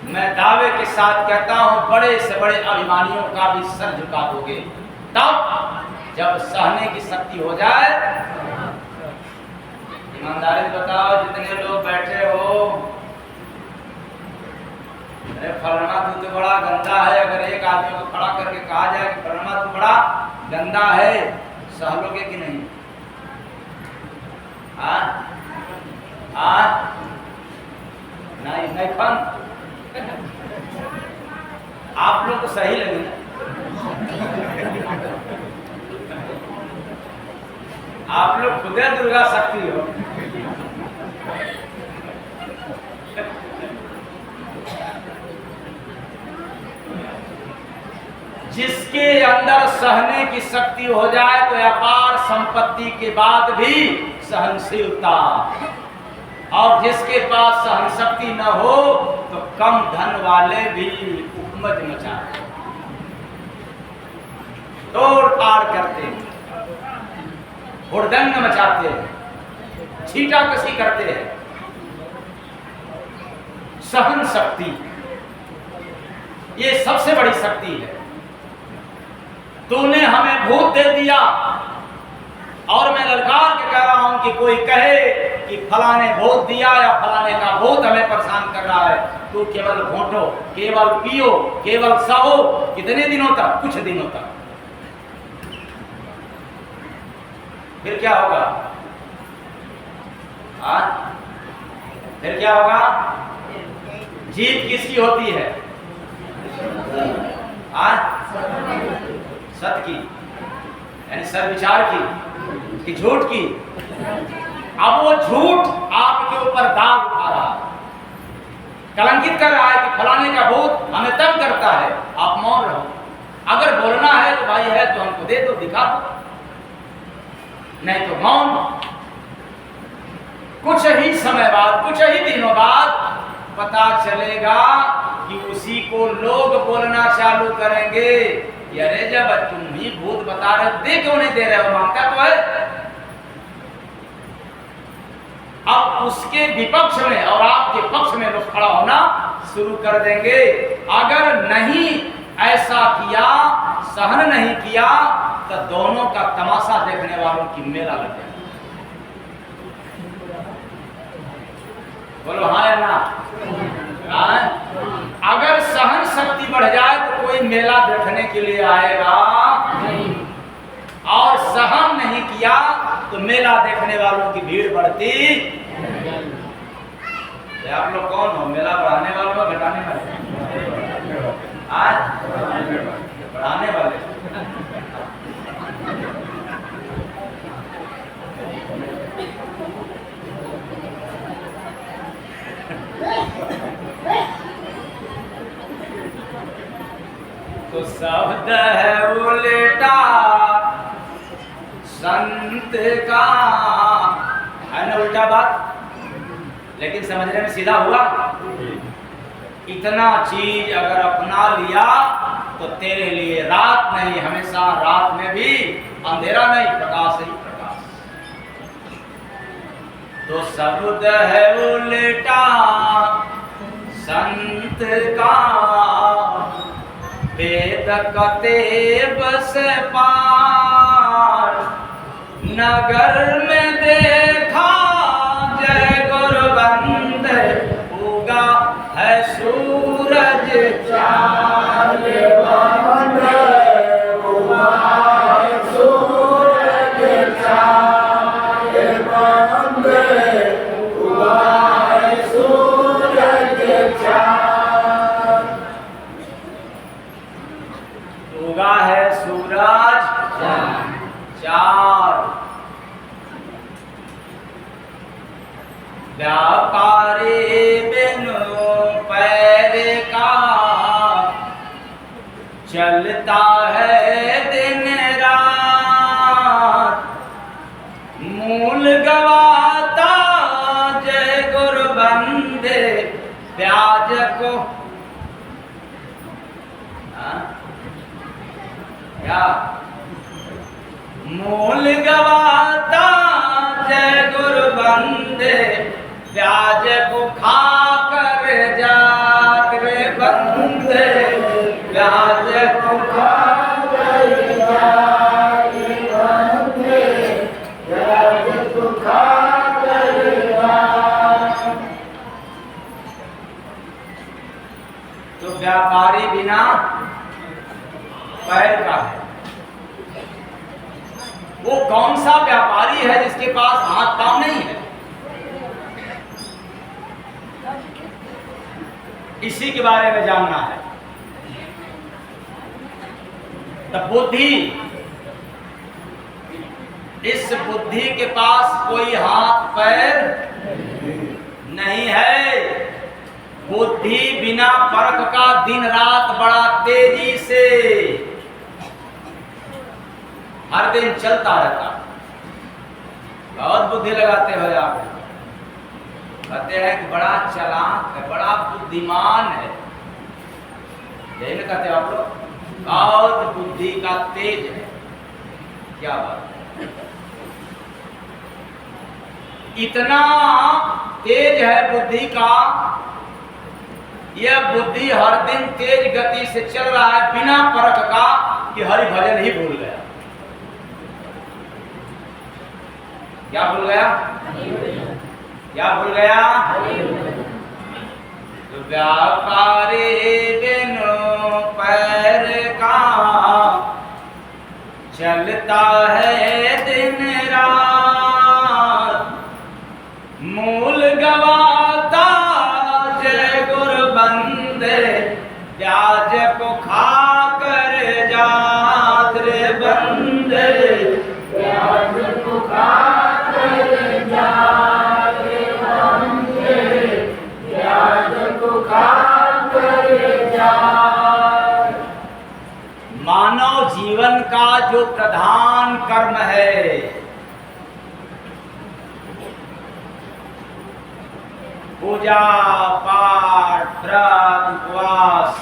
मैं दावे के साथ कहता हूं बड़े से बड़े अभिमानियों का भी सर झुका दोगे। तब जब सहने की शक्ति हो जाए, ईमानदारी बताओ, जितने लोग बैठे हो, अरे फलाना तू तो बड़ा गंदा है, अगर एक आदमी को खड़ा करके कहा जाए कि फलाना तू बड़ा गंदा है, सह लोगे कि नहीं? नहीं फन आप लोग को सही लगे ना? आप लोग खुदे दुर्गा शक्ति हो। जिसके अंदर सहने की शक्ति हो जाए तो अपार संपत्ति के बाद भी सहनशीलता, और जिसके पास सहन शक्ति न हो तो कम धन वाले भी उपमज मचाते, तोड़ ताड़ करते, हुड़दंग मचाते, छीटा कसी करते हैं। सहन शक्ति ये सबसे बड़ी शक्ति है। तूने हमें भूत दे दिया, और मैं ललकार के कह रहा हूं कि कोई कहे कि फलाने भूत दिया या फलाने का भूत हमें परेशान कर रहा है, तू केवल घोटो, केवल पियो, केवल सहो। कितने दिनों तक? कुछ दिनों तक। फिर क्या होगा? फिर क्या होगा? जीत किसकी होती है? सत्य की, यानी सद्विचार की कि झूठ की? अब वो झूठ आपके ऊपर दाग उठा रहा है, कलंकित कर रहा है कि फलाने का भूत हमें तंग करता है। आप मौन रहो। अगर बोलना है तो भाई है तो हमको दे दो, दिखा दो, नहीं तो मौन। कुछ ही समय बाद, कुछ ही दिनों बाद पता चलेगा कि उसी को लोग बोलना चालू करेंगे, अरे जब तुम ही भूत बता रहे हो, दे क्यों नहीं दे रहे हो? मांगता तो है। अब उसके विपक्ष में और आपके पक्ष में लोग खड़ा होना शुरू कर देंगे। अगर नहीं ऐसा किया, सहन नहीं किया, तो दोनों का तमाशा देखने वालों की मेला लग जाएगा। बोलो हाँ या ना? अगर सहन शक्ति बढ़ जाए तो कोई मेला देखने के लिए आएगा नहीं, और सहन नहीं किया तो मेला देखने वालों की भीड़ बढ़ती। आप लोग कौन हो? मेला बढ़ाने वाले हो घटाने वाले? आज बढ़ाने वाले। तो शब्द है उल्टा संत का, है ना उल्टा बात, लेकिन समझने में सीधा हुआ। इतना चीज अगर अपना लिया तो तेरे लिए रात नहीं, हमेशा रात में भी अंधेरा नहीं, प्रकाश ही प्रकाश। तो शब्द है उल्टा संत का, वेद कते बस पार, नगर में देखा जय गुरबंद, उगा है सूरज चांद बंद, उगा है सूरज चांद बंद, उगा है सूरज चांद, उगा है सूरज चार। व्यापारी बिनु पैर का, चलता है दिन रात, मूल गवाता जय गुरबंदे, ब्याज को क्या मूल गवाता जय गुरबंदे, ब्याज को खा कर जात रे बंदे, ब्याज को खा कर जात रे बंदे, ब्याज को खा कर जात। तो व्यापारी बिना पैर का है। वो कौन सा व्यापारी है जिसके पास हाथ पांव नहीं है? इसी के बारे में जानना है। तो बुद्धि, इस बुद्धि के पास कोई हाथ पैर नहीं है। बुद्धि बिना परख का दिन रात बड़ा तेजी से हर दिन चलता रहता। बहुत बुद्धि लगाते हो आप, कहते हैं कि बड़ा चालाक है, बड़ा बुद्धिमान है, यही ना कहते हो आप लोग? बहुत बुद्धि का तेज है। क्या बात है, इतना तेज है बुद्धि का, यह बुद्धि हर दिन तेज गति से चल रहा है बिना परख का कि हरि भजन ही भूल गया। क्या भूल गया? क्या भूल गया? व्यापारी बिनु पैर का चलता है दिन रात, मूल गवाता जय गुरु बंदे, ब्याज को खा कर जात रे बंदे, ब्याज को खा कर जात रे बंदे, ब्याज को खा कर जात। मानव जीवन का जो प्रधान कर्म है, पूजा पाठ व्रत उपवास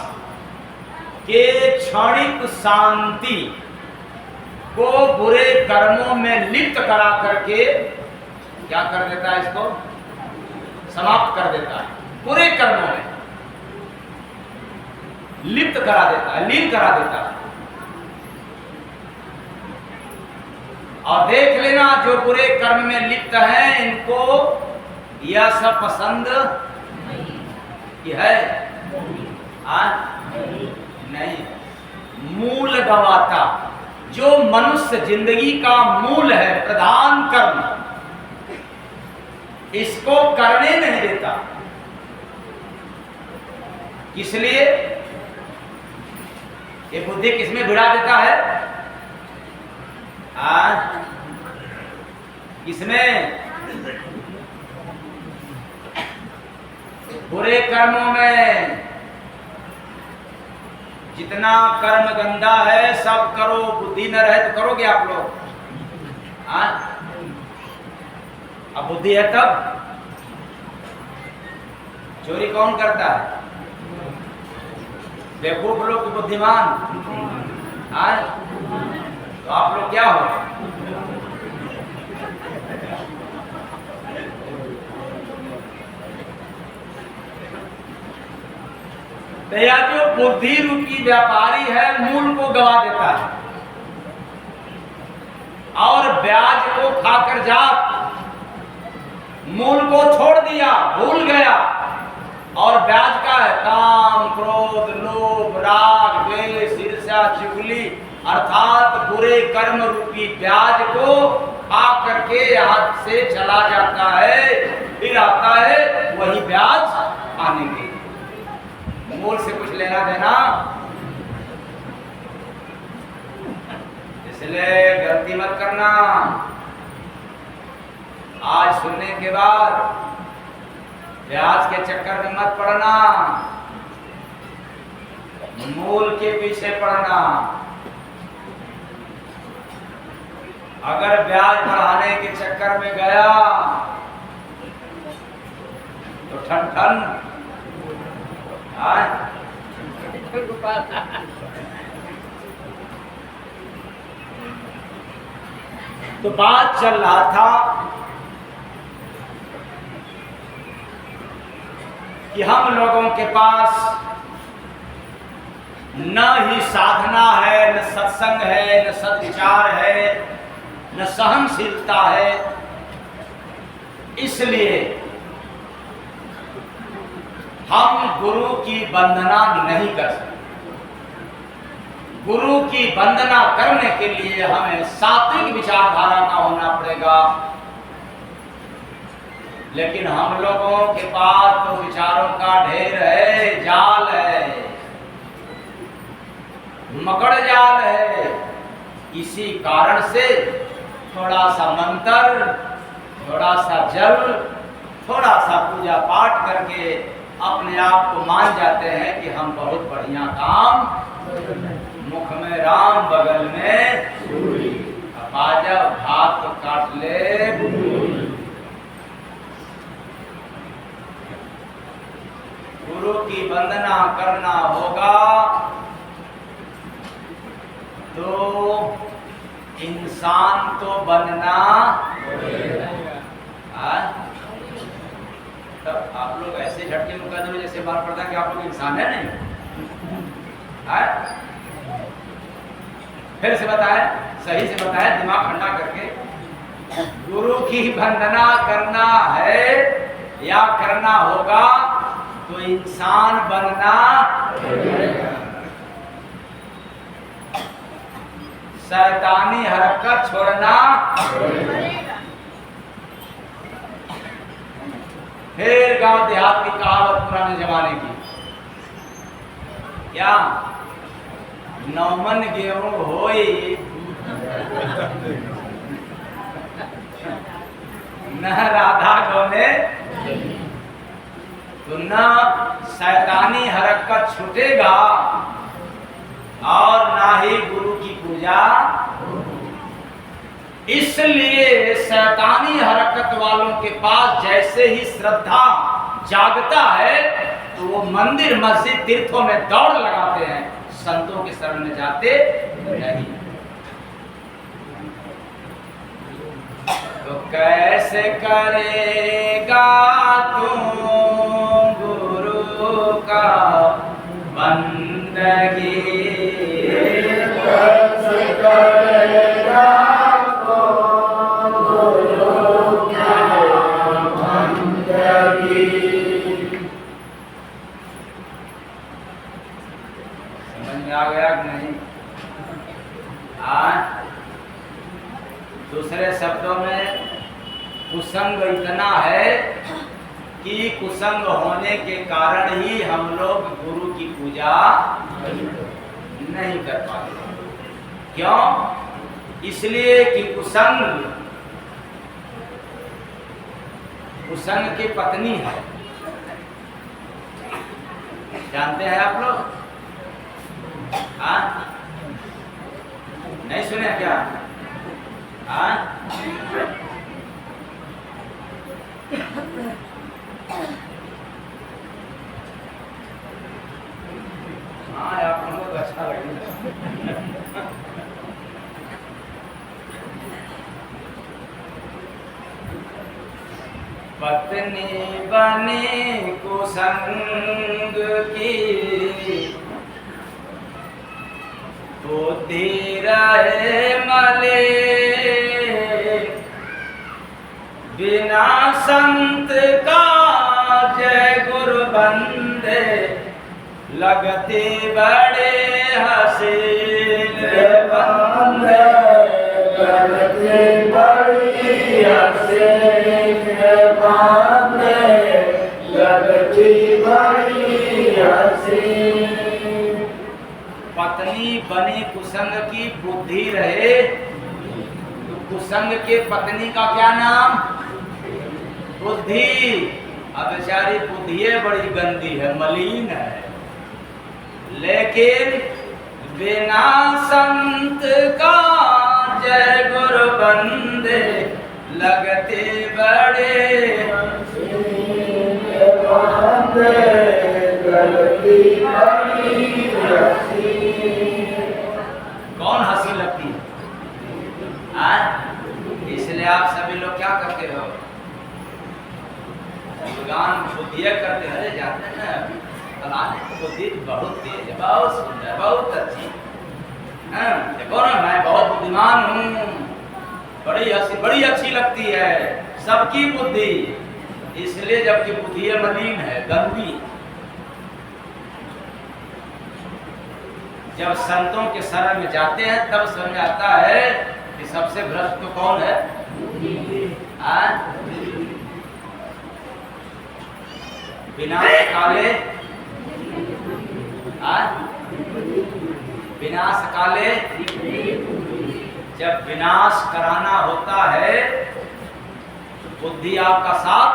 के क्षणिक शांति को बुरे कर्मों में लिप्त करा करके क्या कर देता है? इसको समाप्त कर देता है, बुरे कर्मों में लिप्त करा देता है, लीन करा देता है। और देख लेना, जो बुरे कर्म में लिप्त हैं इनको यह सब पसंद है? नहीं। मूल गवाता, जो मनुष्य जिंदगी का मूल है, प्रधान कर्म, इसको करने नहीं देता। इसलिए ये बुद्धि किसमें भिड़ा देता है? किसमें? बुरे कर्मों में। जितना कर्म गंदा है सब करो, बुद्धि न रहे तो करोगे आप लोग? अब बुद्धि है तब। चोरी कौन करता है? बेवकूफ लोग की बुद्धिमान। तो आप लोग क्या हो? तो यह जो बुद्धि रूपी व्यापारी है, मूल को गवा देता है और ब्याज को खाकर जात, मूल को छोड़ दिया, भूल गया, और ब्याज का है काम, क्रोध, लोभ, राग, द्वेष, ईर्ष्या, चुगली, अर्थात बुरे कर्म रूपी ब्याज को खा करके हाथ से चला जाता है, फिर आता है वही ब्याज आने के। मूल से कुछ लेना देना। इसलिए गलती मत करना। आज सुनने के बाद ब्याज के चक्कर में मत पड़ना, मूल के पीछे पड़ना। अगर ब्याज बढ़ाने के चक्कर में गया तो ठन ठन तो बात चल रहा था कि हम लोगों के पास न ही साधना है, न सत्संग है, न सद्विचार है, न सहनशीलता है। इसलिए हम गुरु की वंदना नहीं कर सकते। गुरु की वंदना करने के लिए हमें सात्विक विचारधारा का होना पड़ेगा। लेकिन हम लोगों के पास तो विचारों का ढेर है, जाल है, मकड़ जाल है। इसी कारण से थोड़ा सा मंत्र, थोड़ा सा जल, थोड़ा सा पूजा पाठ करके अपने आप को मान जाते हैं कि हम बहुत बढ़िया काम, मुख में राम बगल में सूरी। वंदना करना होगा तो इंसान तो बनना तब आप लोग ऐसे झटके में कह दो जैसे बात पड़ता है कि आप लोग इंसान है नहीं है? फिर से बताए, सही से बताए, दिमाग ठंडा करके। गुरु की वंदना करना है या करना होगा तो इंसान बनना, शैतानी हरकत छोड़ना। फिर गांव देहात की कहावत पुराने जमाने की, क्या 9 मन गेहूं होई न राधा गौने, तो न शैतानी हरकत छूटेगा और ना ही गुरु की पूजा। इसलिए शैतानी हरकत वालों के पास जैसे ही श्रद्धा जागता है तो वो मंदिर मस्जिद तीर्थों में दौड़ लगाते हैं, संतों के शरण में जाते नहीं। तो कैसे करेगा तू गुरु का बंदगी, कैसे करेगा तू गुरु का बंदगी। समझ में आ गया कि नहीं? दूसरे शब्दों में कुसंग इतना है कि कुसंग होने के कारण ही हम लोग गुरु की पूजा नहीं कर पाते। क्यों? इसलिए कि कुसंग की पत्नी है। जानते हैं आप लोग? हाँ, नहीं सुने क्या? हाँ, आप लोगों को अच्छा लगेगा। पत्नी बनी कुसंग की, बुद्धि रहे मले, बिना संत का जय गुरु बंदे, लगते बड़े हसीन बंदे, लगते बड़ी हसीन बंदे, लगती बड़ी हसीन। पत्नी बनी कुसंग की, बुद्धि रहे, तो कुसंग के पत्नी का क्या नाम? बुद्धि। अब बेचारी बुद्धि बड़ी गंदी है, मलिन है, लेकिन बिना संत का जय गुरु बंदे, लगते बड़े बंदे, लगती बड़ी हसीन। कौन हंसी लगती है? इसलिए आप सभी लोग क्या करते हो? गान बुद्धिया करते हैं, जाते हैं ना, फलाने बुद्धि बहुत तेज है, बहुत सुंदर, बहुत अच्छी। देखो ना, मैं बहुत बुद्धिमान हूँ, बड़ी अच्छी लगती है सबकी बुद्धि। इसलिए जबकि बुद्धि मलिन है, गंदी। जब संतों के शरण में जाते हैं तब समझ में आता है कि सबसे भ्रष्ट तो कौन है? विनाश काले, विनाश काले, जब विनाश कराना होता है तो बुद्धि आपका साथ,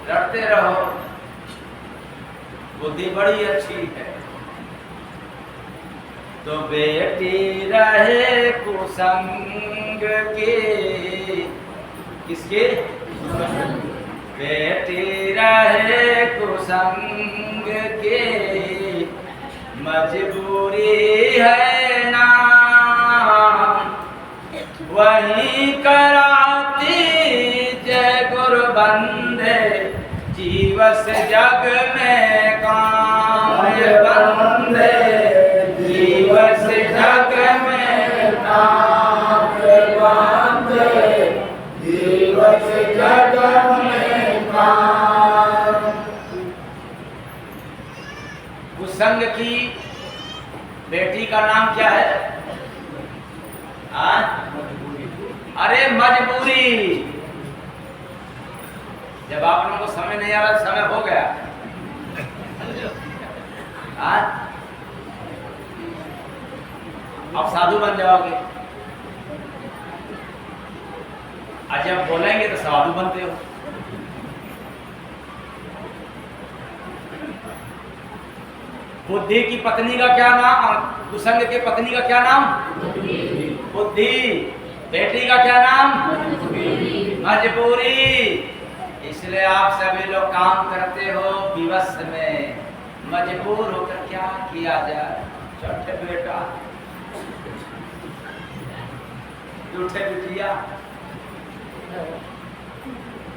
लड़ते रहो, बुद्धि बड़ी अच्छी है। तो बेटी रहे कुसंग के, किसके? बेटी रहे कुसंग के मजबूरी है ना, वही कराती जय गुरु बंदे जीवस जग में काम बंदे जीवस जग में काम बंदे जीवस जग में काम। कुसंग की बेटी का नाम क्या है? अरे मजबूरी। जब आप लोगों को समय नहीं आ रहा, समय हो गया। आप साधु बन जाओगे, आज जब बोलेंगे तो साधु बनते हो। बुद्धि की पत्नी का क्या नाम? कुसंग के पत्नी का क्या नाम? बुद्धि। बेटी का क्या नाम? मजबूरी। इसलिए आप सभी लोग काम करते हो विवश में, मजबूर होकर क्या किया जाए। छोटे बेटा, छोटे बिटिया,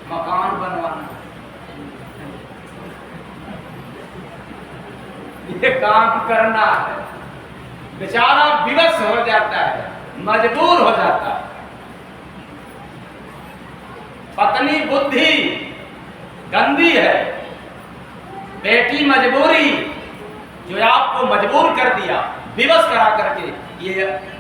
मकान बनवाना, ये काम करना है। बेचारा विवश हो जाता है, मजबूर हो जाता है। पत्नी बुद्धि गंदी है, बेटी मजबूरी, जो आपको मजबूर कर दिया, विवश करा करके, ये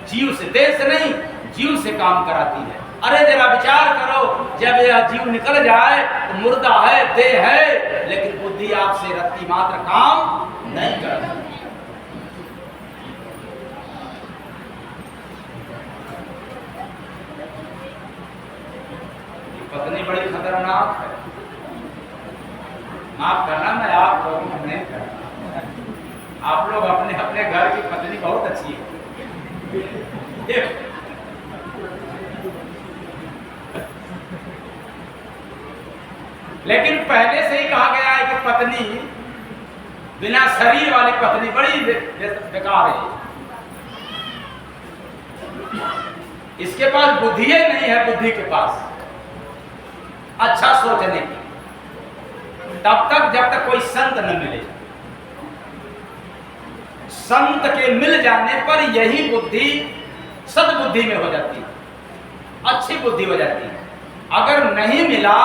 जीव से, देह से नहीं, जीव से काम कराती है। अरे जरा विचार करो, जब यह जीव निकल जाए तो मुर्दा है, देह है, लेकिन बुद्धि आपसे रत्ती मात्र काम नहीं करती। पत्नी बड़ी खतरनाक है। माफ करना, मैं आप लोगों को नहीं करना। आप लोग अपने अपने घर की पत्नी बहुत अच्छी है। लेकिन पहले से ही कहा गया है कि पत्नी, बिना शरीर वाली पत्नी बड़ी बेकार है। इसके पास बुद्धि नहीं है, बुद्धि के पास अच्छा सोचने की, तब तक जब तक कोई संत न मिले। संत के मिल जाने पर यही बुद्धि सद्बुद्धि में हो जाती है, अच्छी बुद्धि हो जाती है। अगर नहीं मिला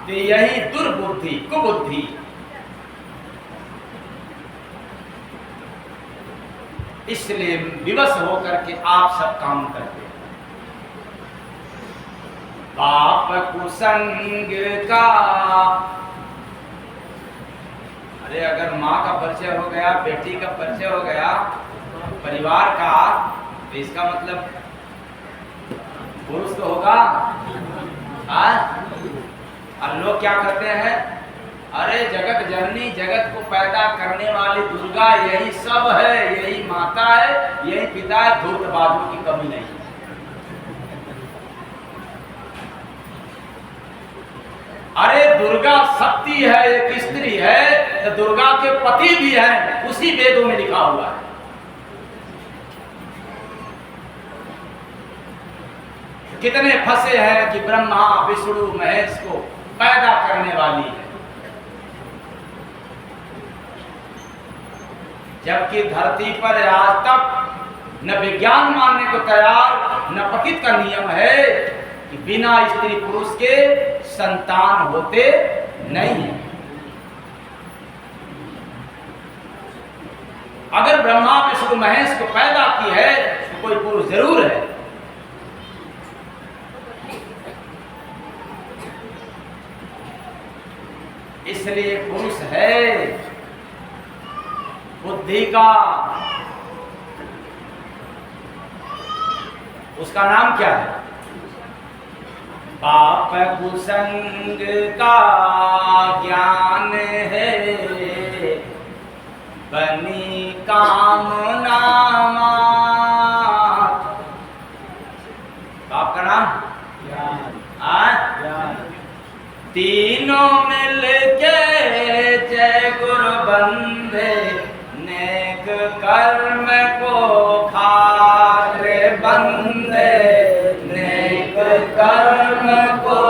तो यही दुर्बुद्धि, कुबुद्धि। इसलिए विवश होकर के आप सब काम करते हैं। बाप कुसंग का, अरे अगर माँ का परिचय हो गया, बेटी का परिचय हो गया, परिवार का, तो इसका मतलब पुरुष तो होगा। और लोग क्या करते हैं? अरे जगत जननी, जगत को पैदा करने वाली दुर्गा यही सब है, यही माता है, यही पिता है, धूर्तबाजों की कमी नहीं है। अरे दुर्गा शक्ति है, एक स्त्री है, तो दुर्गा के पति भी हैं, उसी वेदों में लिखा हुआ है। कितने फंसे हैं कि ब्रह्मा विष्णु महेश को पैदा करने वाली है, जबकि धरती पर आज तक न विज्ञान मानने को तैयार, न प्रकृति का नियम है कि बिना स्त्री पुरुष के संतान होते नहीं। अगर ब्रह्मा विष्णु महेश को पैदा की है तो कोई पुरुष जरूर है। इसलिए पुरुष है बुद्धि का। उसका नाम क्या है? पाप कुसंग का ज्ञान है, बनी कामना। पाप का नाम ज्ञान। तीनों तीनों मिल के जय गुरु बंदे नेक कर्म को खारे बंदे नेक कर्म को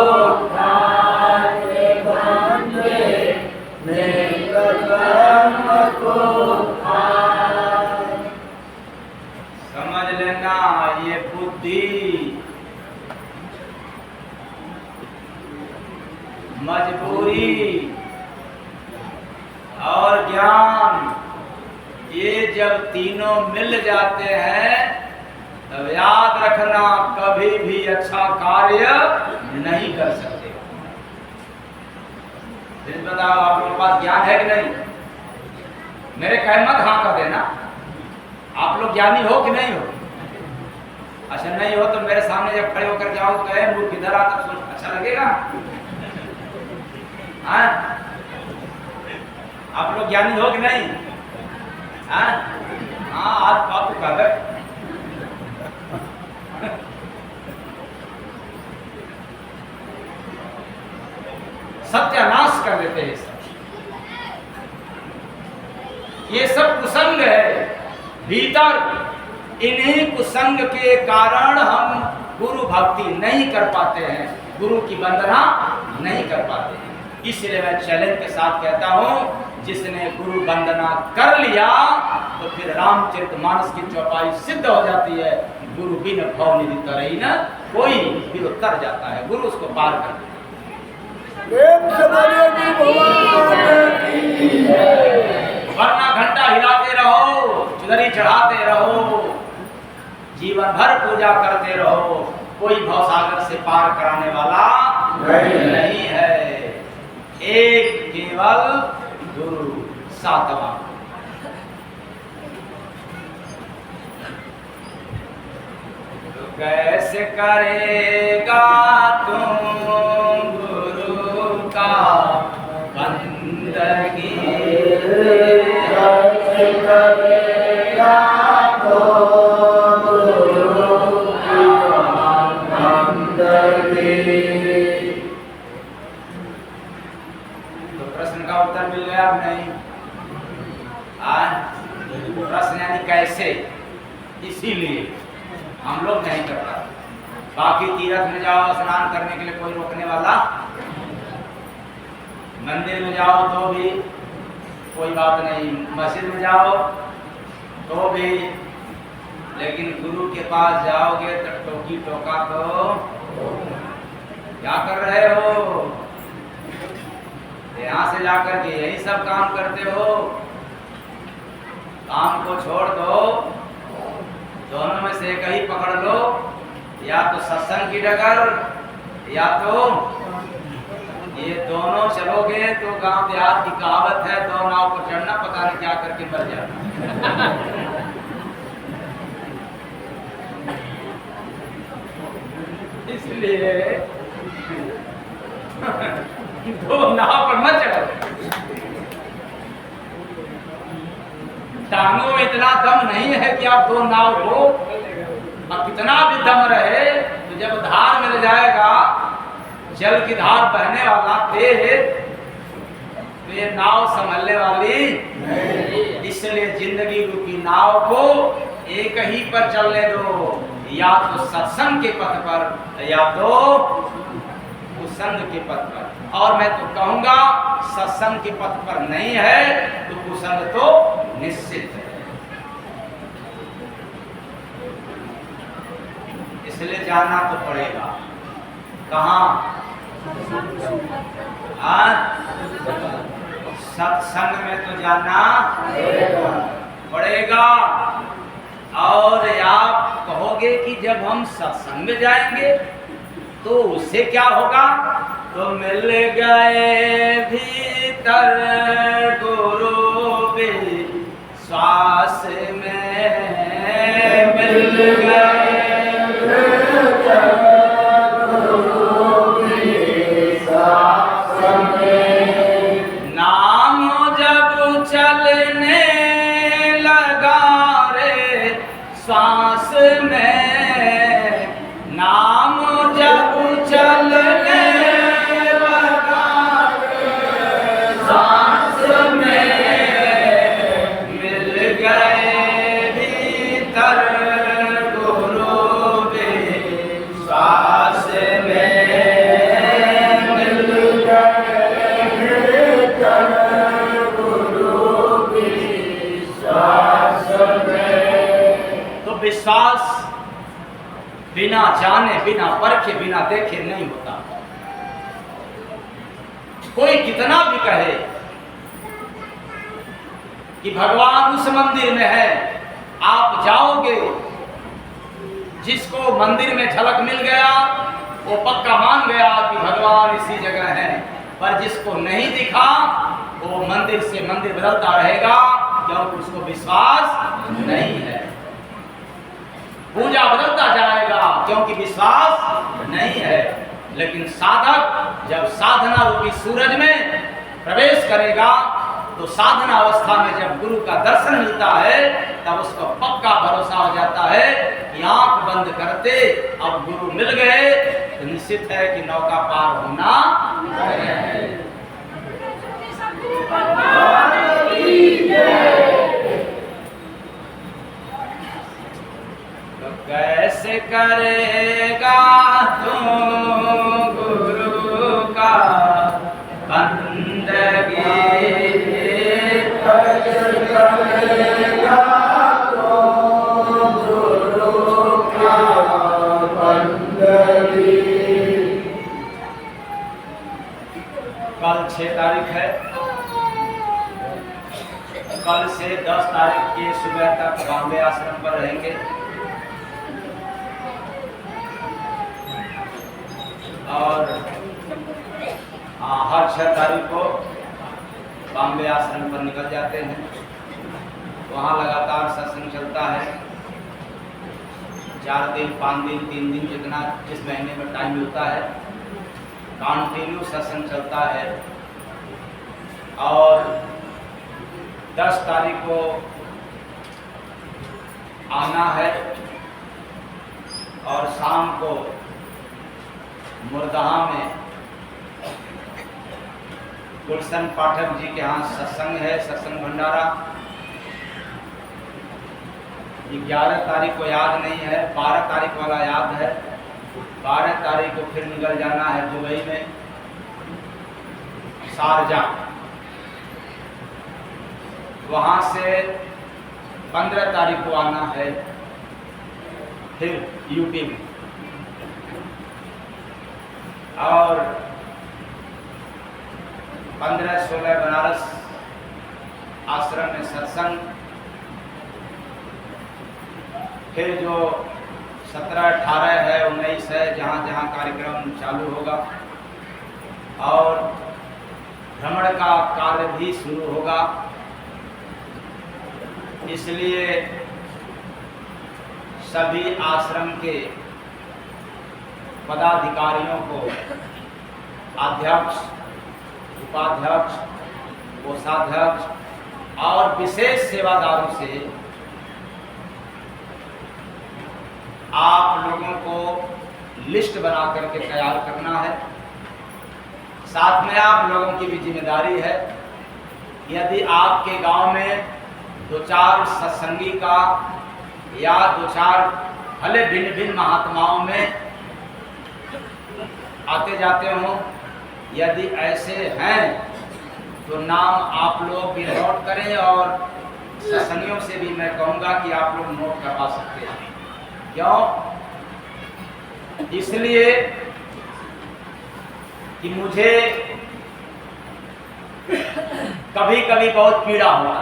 खारे बंदे नेक कर्म को खारे। समझ लेना ये बुद्धि मजबूरी और ज्ञान ये जब तीनों मिल जाते हैं तब याद रखना कभी भी अच्छा कार्य नहीं कर सकते। फिर बताओ आप लोगों के पास ज्ञान है कि नहीं? मेरे कहे मत हाँ कर देना। आप लोग ज्ञानी हो कि नहीं हो? अच्छा नहीं हो तो मेरे सामने जब खड़े होकर जाओ तो कहे मुझ किधर आता तो अच्छा लगेगा? हाँ? आप लोग ज्ञानी हो कि नहीं? हाँ आज बात तो कर रहे। सत्यानाश कर देते हैं सब। ये सब कुसंग है भीतर। इन्हीं कुसंग के कारण हम गुरु भक्ति नहीं कर पाते हैं, गुरु की वंदना नहीं कर पाते हैं। इसलिए मैं चैलेंज के साथ कहता हूं जिसने गुरु वंदना कर लिया तो फिर रामचरितमानस की चौपाई सिद्ध हो जाती है। गुरु बिन भव निधि तरई न कोई, फिर उतर जाता है, गुरु उसको पार कर देता है। वरना घंटा हिलाते रहो, चुनरी चढ़ाते रहो, जीवन भर पूजा करते रहो, कोई भवसागर से पार कराने वाला नहीं है। एक केवल गुरु सातवां। तो कैसे करेगा तुम गुरु का बंदगी? कैसे करेगा तुम गुरु का बंदगी? प्रश्न का उत्तर मिल गया अब नहीं? प्रश्न यानी कैसे, इसीलिए हम लोग नहीं कर पाते। बाकी तीर्थ में जाओ स्नान करने के लिए कोई रोकने वाला, मंदिर में जाओ तो भी कोई बात नहीं, मस्जिद में जाओ तो भी, लेकिन गुरु के पास जाओगे तो टोकी टोका तो क्या कर रहे हो? यहाँ से जाकर के यही सब काम करते हो। काम को छोड़ दो, दोनों में से एक ही पकड़ लो, या तो सत्संग की डगर या तो ये दोनों चलोगे तो गांव देहात की कहावत है, दो नाव पर चढ़ना पता नहीं क्या करके मर जाना। इसलिए दो नाव पर मत चढ़ो। टांगों में इतना दम नहीं है कि आप दो नाव हो, और कितना भी दम रहे तो जब धार मिल जाएगा, जल की धार बहने वाला तेज, तो ये नाव संभलने वाली नहीं। इसलिए जिंदगी रूपी नाव को एक ही पर चलने दो, या तो सत्संग के पथ पर या तो कुसंग के पथ पर। और मैं तो कहूंगा सत्संग के पथ पर नहीं है तो कुसंग तो निश्चित है। इसलिए जाना तो पड़ेगा। कहाँ? सत्संग में तो जाना पड़ेगा। और आप कहोगे कि जब हम सत्संग में जाएंगे तो उससे क्या होगा? तो मिल गए भीतर गुरु विश्वास में, मिल गए गुरु विश्वास में। नाम जब चलने लगा रे श्वास में, नाम जब चलने लगा तो विश्वास बिना जाने, बिना परखे, बिना देखे नहीं होता। कोई कितना भी कहे कि भगवान उस मंदिर में है, आप जाओगे, जिसको मंदिर में झलक मिल गया वो पक्का मान गया कि भगवान इसी जगह है, पर जिसको नहीं दिखा वो मंदिर से मंदिर बदलता रहेगा, क्योंकि उसको विश्वास नहीं है। पूजा बदलता जाएगा क्योंकि विश्वास नहीं है। लेकिन साधक जब साधना रूपी सूरज में प्रवेश करेगा तो साधना अवस्था में जब गुरु का दर्शन मिलता है तब उसको पक्का भरोसा हो जाता है कि आंख बंद करते अब गुरु मिल गए तो निश्चित है कि नौका पार होना है। तो कैसे करेगा तू गुरु का बंदगी, कल 6 तारीख है, कल से 10 तारीख की सुबह तक बॉम्बे आश्रम पर रहेंगे और हर 6 तारीख को बॉम्बे आश्रम पर निकल जाते हैं। वहाँ लगातार सत्संग चलता है, 4 दिन 5 दिन 3 दिन जितना जिस महीने में टाइम मिलता है कंटिन्यू सत्संग चलता है। और 10 तारीख को आना है और शाम को मुर्दाहा में गुलशन पाठक जी के यहाँ सत्संग है, सत्संग भंडारा। 11 तारीख को याद नहीं है, 12 तारीख वाला याद है। 12 तारीख को फिर निकल जाना है दुबई में, शारजा। वहाँ से 15 तारीख को आना है फिर यूपी में। और 15-16 बनारस आश्रम में सत्संग। फिर जो 17-18 है, 19 है, जहाँ जहाँ कार्यक्रम चालू होगा। और भ्रमण का कार्य भी शुरू होगा। इसलिए सभी आश्रम के पदाधिकारियों को, अध्यक्ष, उपाध्यक्ष, कोषाध्यक्ष और विशेष सेवादारों से आप लोगों को लिस्ट बना करके तैयार करना है। साथ में आप लोगों की भी जिम्मेदारी है, यदि आपके गांव में 2-4 सत्संगी का या 2-4 भले भिन्न भिन्न महात्माओं में आते जाते हो, यदि ऐसे हैं तो नाम आप लोग भी नोट करें और सत्संगियों से भी मैं कहूँगा कि आप लोग नोट करवा सकते हैं। क्यों? इसलिए कि मुझे कभी कभी बहुत पीड़ा हुआ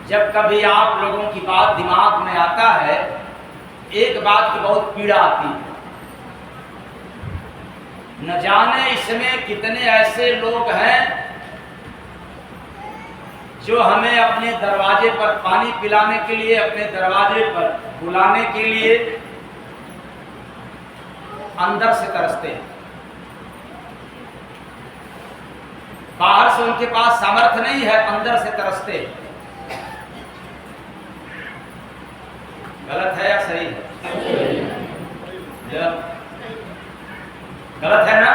जब कभी आप लोगों की बात दिमाग में आता है, एक बात की बहुत पीड़ा आती है। न जाने इसमें कितने ऐसे लोग हैं जो हमें अपने दरवाजे पर पानी पिलाने के लिए, अपने दरवाजे पर बुलाने के लिए अंदर से तरसते हैं। बाहर से उनके पास सामर्थ्य नहीं है, अंदर से तरसते हैं। गलत है या सही है? गलत है ना?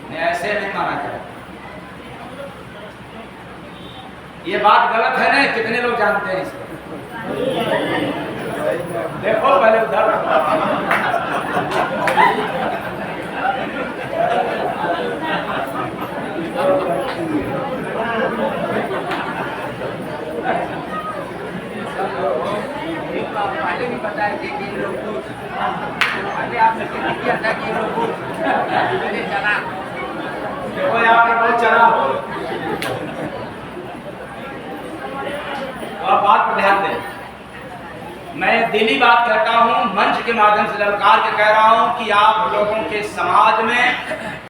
नहीं, ऐसे नहीं माना जाए। ये बात गलत है ना? कितने लोग जानते हैं इसको? देखो पहले उधर अब बात पर ध्यान दें। मैं दिली बात कहता हूं, मंच के माध्यम से ललकार के कह रहा हूं कि आप लोगों के समाज में